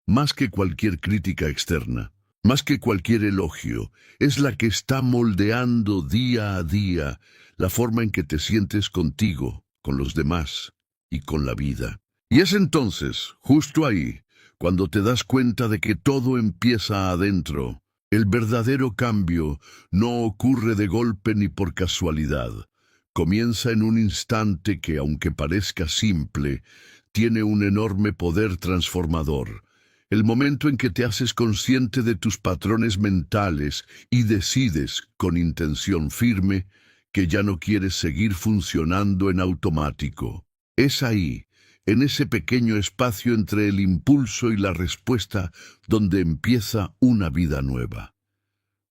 Más que cualquier crítica externa, más que cualquier elogio, es la que está moldeando día a día la forma en que te sientes contigo, con los demás y con la vida. Y es entonces, justo ahí, cuando te das cuenta de que todo empieza adentro. El verdadero cambio no ocurre de golpe ni por casualidad. Comienza en un instante que, aunque parezca simple, tiene un enorme poder transformador. El momento en que te haces consciente de tus patrones mentales y decides, con intención firme, que ya no quieres seguir funcionando en automático. Es ahí, en ese pequeño espacio entre el impulso y la respuesta, donde empieza una vida nueva.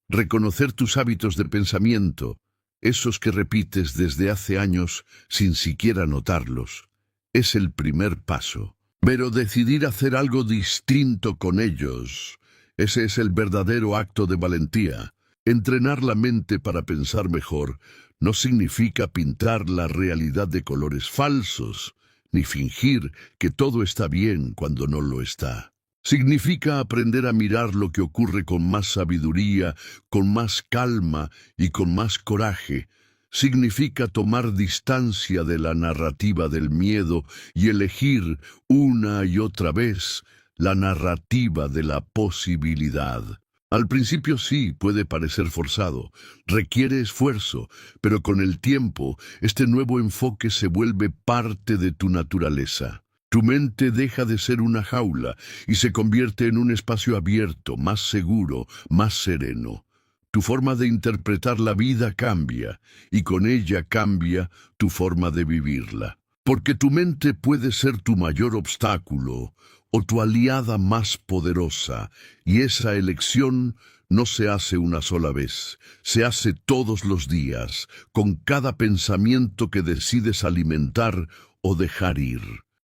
Reconocer tus hábitos de pensamiento, esos que repites desde hace años sin siquiera notarlos, es el primer paso. Pero decidir hacer algo distinto con ellos, ese es el verdadero acto de valentía. Entrenar la mente para pensar mejor no significa pintar la realidad de colores falsos, ni fingir que todo está bien cuando no lo está. Significa aprender a mirar lo que ocurre con más sabiduría, con más calma y con más coraje. Significa tomar distancia de la narrativa del miedo y elegir una y otra vez la narrativa de la posibilidad. Al principio sí, puede parecer forzado, requiere esfuerzo, pero con el tiempo, este nuevo enfoque se vuelve parte de tu naturaleza. Tu mente deja de ser una jaula y se convierte en un espacio abierto, más seguro, más sereno. Tu forma de interpretar la vida cambia, y con ella cambia tu forma de vivirla. Porque tu mente puede ser tu mayor obstáculo o tu aliada más poderosa, y esa elección no se hace una sola vez, se hace todos los días, con cada pensamiento que decides alimentar o dejar ir.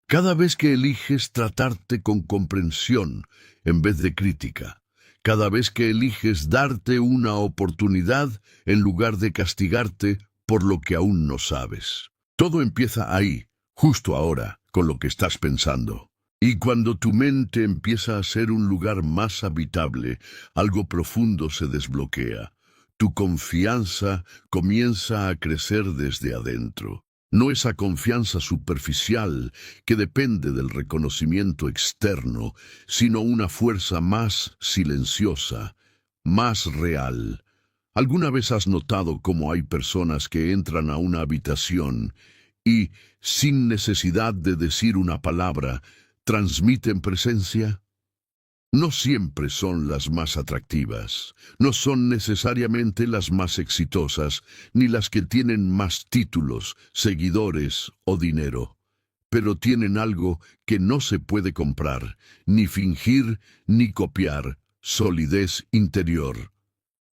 Cada vez que eliges tratarte con comprensión en vez de crítica. Cada vez que eliges darte una oportunidad en lugar de castigarte por lo que aún no sabes. Todo empieza ahí, justo ahora, con lo que estás pensando. Y cuando tu mente empieza a ser un lugar más habitable, algo profundo se desbloquea. Tu confianza comienza a crecer desde adentro. No esa confianza superficial que depende del reconocimiento externo, sino una fuerza más silenciosa, más real. ¿Alguna vez has notado cómo hay personas que entran a una habitación y, sin necesidad de decir una palabra, transmiten presencia? No siempre son las más atractivas, no son necesariamente las más exitosas, ni las que tienen más títulos, seguidores o dinero, pero tienen algo que no se puede comprar, ni fingir, ni copiar: solidez interior.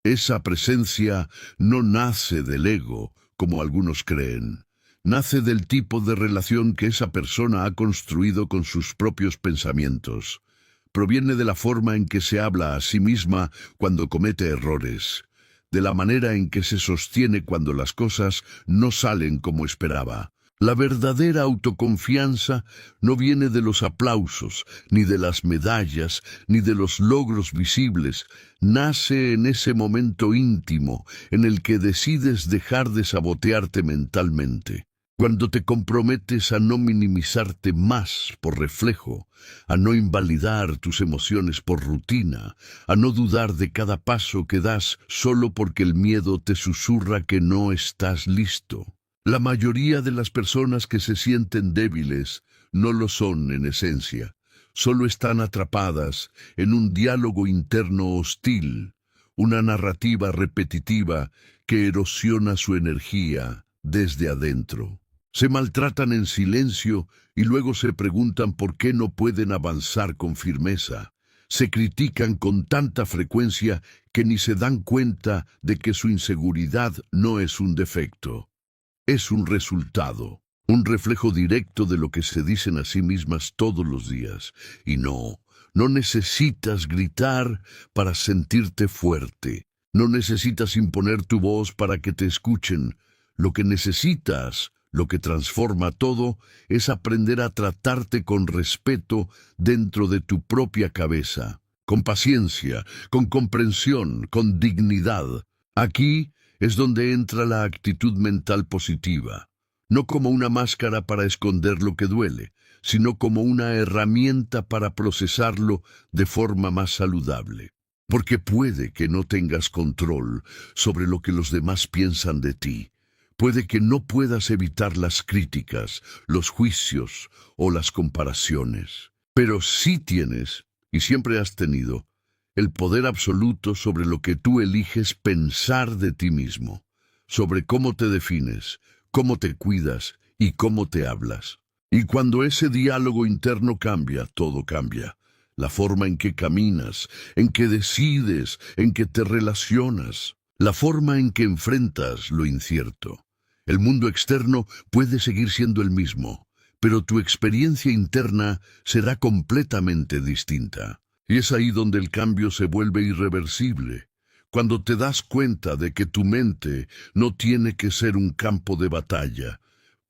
Esa presencia no nace del ego, como algunos creen. Nace del tipo de relación que esa persona ha construido con sus propios pensamientos. Proviene de la forma en que se habla a sí misma cuando comete errores, de la manera en que se sostiene cuando las cosas no salen como esperaba. La verdadera autoconfianza no viene de los aplausos, ni de las medallas, ni de los logros visibles. Nace en ese momento íntimo en el que decides dejar de sabotearte mentalmente. Cuando te comprometes a no minimizarte más por reflejo, a no invalidar tus emociones por rutina, a no dudar de cada paso que das solo porque el miedo te susurra que no estás listo. La mayoría de las personas que se sienten débiles no lo son en esencia, solo están atrapadas en un diálogo interno hostil, una narrativa repetitiva que erosiona su energía desde adentro. Se maltratan en silencio y luego se preguntan por qué no pueden avanzar con firmeza. Se critican con tanta frecuencia que ni se dan cuenta de que su inseguridad no es un defecto. Es un resultado, un reflejo directo de lo que se dicen a sí mismas todos los días. Y no necesitas gritar para sentirte fuerte. No necesitas imponer tu voz para que te escuchen. Lo que necesitas, lo que transforma todo, es aprender a tratarte con respeto dentro de tu propia cabeza, con paciencia, con comprensión, con dignidad. Aquí es donde entra la actitud mental positiva, no como una máscara para esconder lo que duele, sino como una herramienta para procesarlo de forma más saludable. Porque puede que no tengas control sobre lo que los demás piensan de ti. Puede que no puedas evitar las críticas, los juicios o las comparaciones. Pero sí tienes, y siempre has tenido, el poder absoluto sobre lo que tú eliges pensar de ti mismo, sobre cómo te defines, cómo te cuidas y cómo te hablas. Y cuando ese diálogo interno cambia, todo cambia. La forma en que caminas, en que decides, en que te relacionas, la forma en que enfrentas lo incierto. El mundo externo puede seguir siendo el mismo, pero tu experiencia interna será completamente distinta. Y es ahí donde el cambio se vuelve irreversible, cuando te das cuenta de que tu mente no tiene que ser un campo de batalla.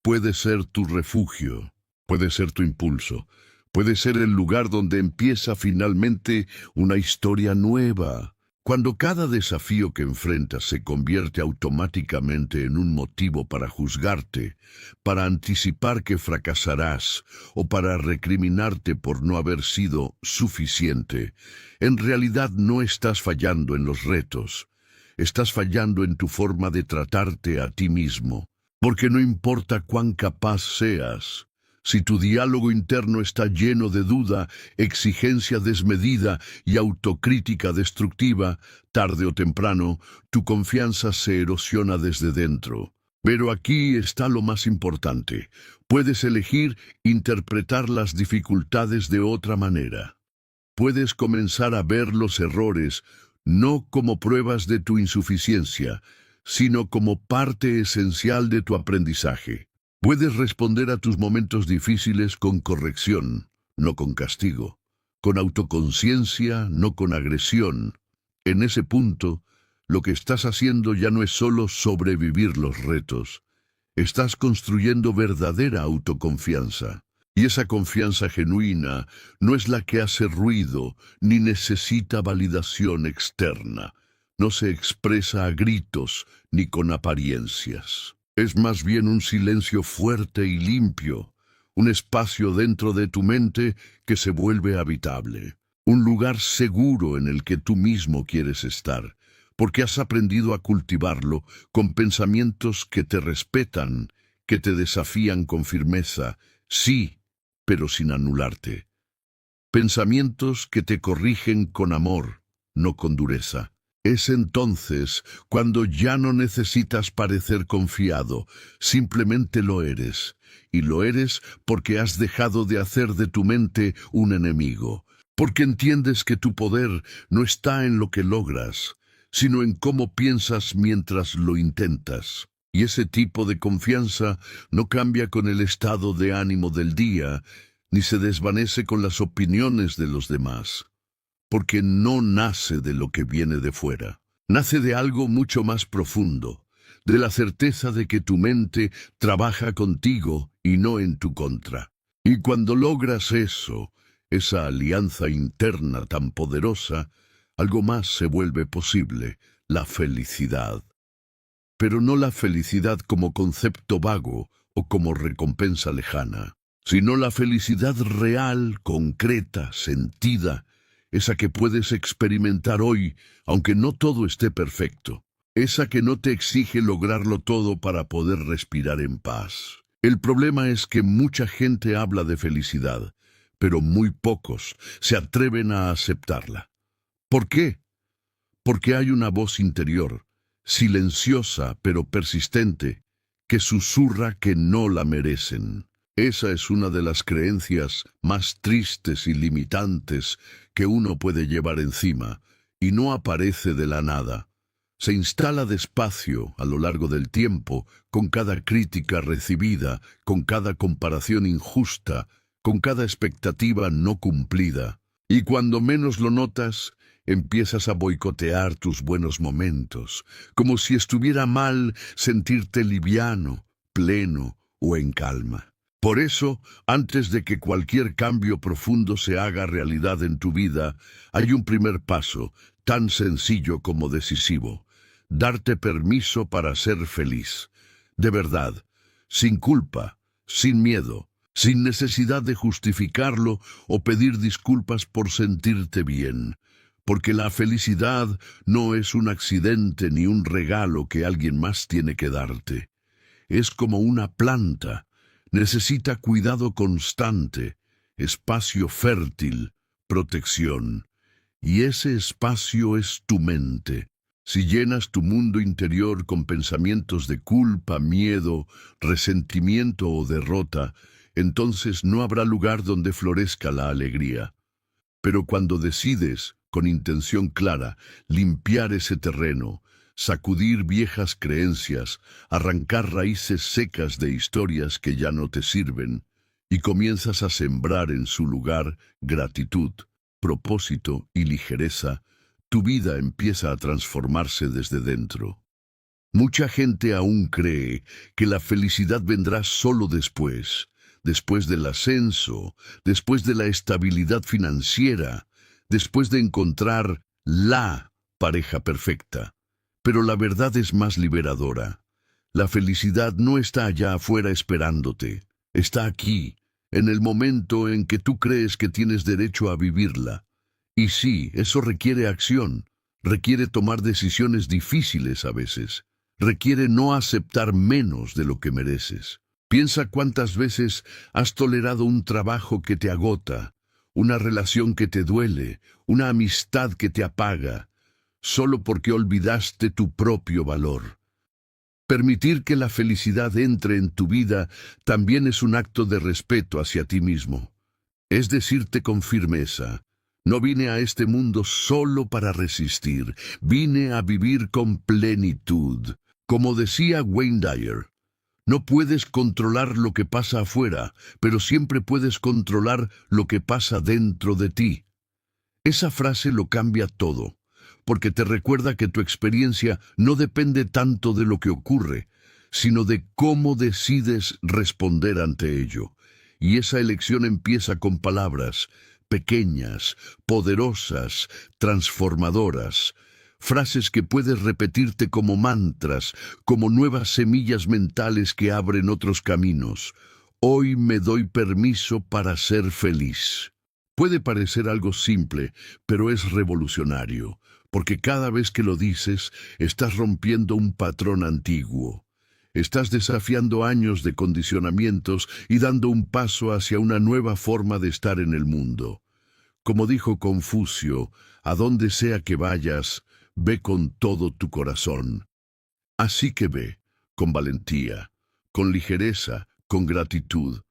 Puede ser tu refugio, puede ser tu impulso, puede ser el lugar donde empieza finalmente una historia nueva. Cuando cada desafío que enfrentas se convierte automáticamente en un motivo para juzgarte, para anticipar que fracasarás o para recriminarte por no haber sido suficiente, en realidad no estás fallando en los retos, estás fallando en tu forma de tratarte a ti mismo, porque no importa cuán capaz seas, si tu diálogo interno está lleno de duda, exigencia desmedida y autocrítica destructiva, tarde o temprano, tu confianza se erosiona desde dentro. Pero aquí está lo más importante. Puedes elegir interpretar las dificultades de otra manera. Puedes comenzar a ver los errores no como pruebas de tu insuficiencia, sino como parte esencial de tu aprendizaje. Puedes responder a tus momentos difíciles con corrección, no con castigo, con autoconciencia, no con agresión. En ese punto, lo que estás haciendo ya no es solo sobrevivir los retos. Estás construyendo verdadera autoconfianza. Y esa confianza genuina no es la que hace ruido ni necesita validación externa. No se expresa a gritos ni con apariencias. Es más bien un silencio fuerte y limpio, un espacio dentro de tu mente que se vuelve habitable, un lugar seguro en el que tú mismo quieres estar, porque has aprendido a cultivarlo con pensamientos que te respetan, que te desafían con firmeza, sí, pero sin anularte. Pensamientos que te corrigen con amor, no con dureza. Es entonces cuando ya no necesitas parecer confiado, simplemente lo eres. Y lo eres porque has dejado de hacer de tu mente un enemigo, porque entiendes que tu poder no está en lo que logras, sino en cómo piensas mientras lo intentas. Y ese tipo de confianza no cambia con el estado de ánimo del día, ni se desvanece con las opiniones de los demás. Porque no nace de lo que viene de fuera. Nace de algo mucho más profundo, de la certeza de que tu mente trabaja contigo y no en tu contra. Y cuando logras eso, esa alianza interna tan poderosa, algo más se vuelve posible, la felicidad. Pero no la felicidad como concepto vago o como recompensa lejana, sino la felicidad real, concreta, sentida, esa que puedes experimentar hoy, aunque no todo esté perfecto. Esa que no te exige lograrlo todo para poder respirar en paz. El problema es que mucha gente habla de felicidad, pero muy pocos se atreven a aceptarla. ¿Por qué? Porque hay una voz interior, silenciosa pero persistente, que susurra que no la merecen. Esa es una de las creencias más tristes y limitantes que uno puede llevar encima, y no aparece de la nada. Se instala despacio a lo largo del tiempo, con cada crítica recibida, con cada comparación injusta, con cada expectativa no cumplida. Y cuando menos lo notas, empiezas a boicotear tus buenos momentos, como si estuviera mal sentirte liviano, pleno o en calma. Por eso, antes de que cualquier cambio profundo se haga realidad en tu vida, hay un primer paso, tan sencillo como decisivo: darte permiso para ser feliz. De verdad, sin culpa, sin miedo, sin necesidad de justificarlo o pedir disculpas por sentirte bien. Porque la felicidad no es un accidente ni un regalo que alguien más tiene que darte. Es como una planta. Necesita cuidado constante, espacio fértil, protección. Y ese espacio es tu mente. Si llenas tu mundo interior con pensamientos de culpa, miedo, resentimiento o derrota, entonces no habrá lugar donde florezca la alegría. Pero cuando decides, con intención clara, limpiar ese terreno, sacudir viejas creencias, arrancar raíces secas de historias que ya no te sirven, y comienzas a sembrar en su lugar gratitud, propósito y ligereza, tu vida empieza a transformarse desde dentro. Mucha gente aún cree que la felicidad vendrá solo después del ascenso, después de la estabilidad financiera, después de encontrar la pareja perfecta. Pero la verdad es más liberadora. La felicidad no está allá afuera esperándote. Está aquí, en el momento en que tú crees que tienes derecho a vivirla. Y sí, eso requiere acción. Requiere tomar decisiones difíciles a veces. Requiere no aceptar menos de lo que mereces. Piensa cuántas veces has tolerado un trabajo que te agota, una relación que te duele, una amistad que te apaga, solo porque olvidaste tu propio valor. Permitir que la felicidad entre en tu vida también es un acto de respeto hacia ti mismo. Es decirte con firmeza: no vine a este mundo solo para resistir, vine a vivir con plenitud. Como decía Wayne Dyer, no puedes controlar lo que pasa afuera, pero siempre puedes controlar lo que pasa dentro de ti. Esa frase lo cambia todo, porque te recuerda que tu experiencia no depende tanto de lo que ocurre, sino de cómo decides responder ante ello. Y esa elección empieza con palabras pequeñas, poderosas, transformadoras, frases que puedes repetirte como mantras, como nuevas semillas mentales que abren otros caminos. Hoy me doy permiso para ser feliz. Puede parecer algo simple, pero es revolucionario, porque cada vez que lo dices, estás rompiendo un patrón antiguo. Estás desafiando años de condicionamientos y dando un paso hacia una nueva forma de estar en el mundo. Como dijo Confucio, a donde sea que vayas, ve con todo tu corazón. Así que ve, con valentía, con ligereza, con gratitud,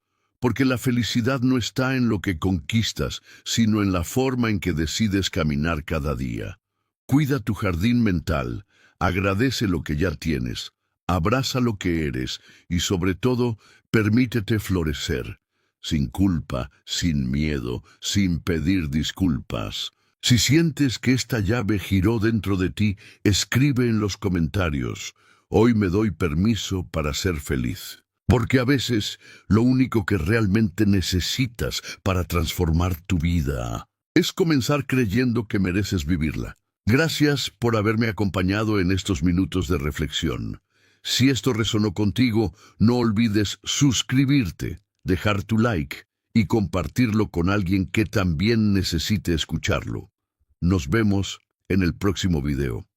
porque la felicidad no está en lo que conquistas, sino en la forma en que decides caminar cada día. Cuida tu jardín mental, agradece lo que ya tienes, abraza lo que eres y sobre todo, permítete florecer, sin culpa, sin miedo, sin pedir disculpas. Si sientes que esta llave giró dentro de ti, escribe en los comentarios: hoy me doy permiso para ser feliz. Porque a veces lo único que realmente necesitas para transformar tu vida es comenzar creyendo que mereces vivirla. Gracias por haberme acompañado en estos minutos de reflexión. Si esto resonó contigo, no olvides suscribirte, dejar tu like y compartirlo con alguien que también necesite escucharlo. Nos vemos en el próximo video.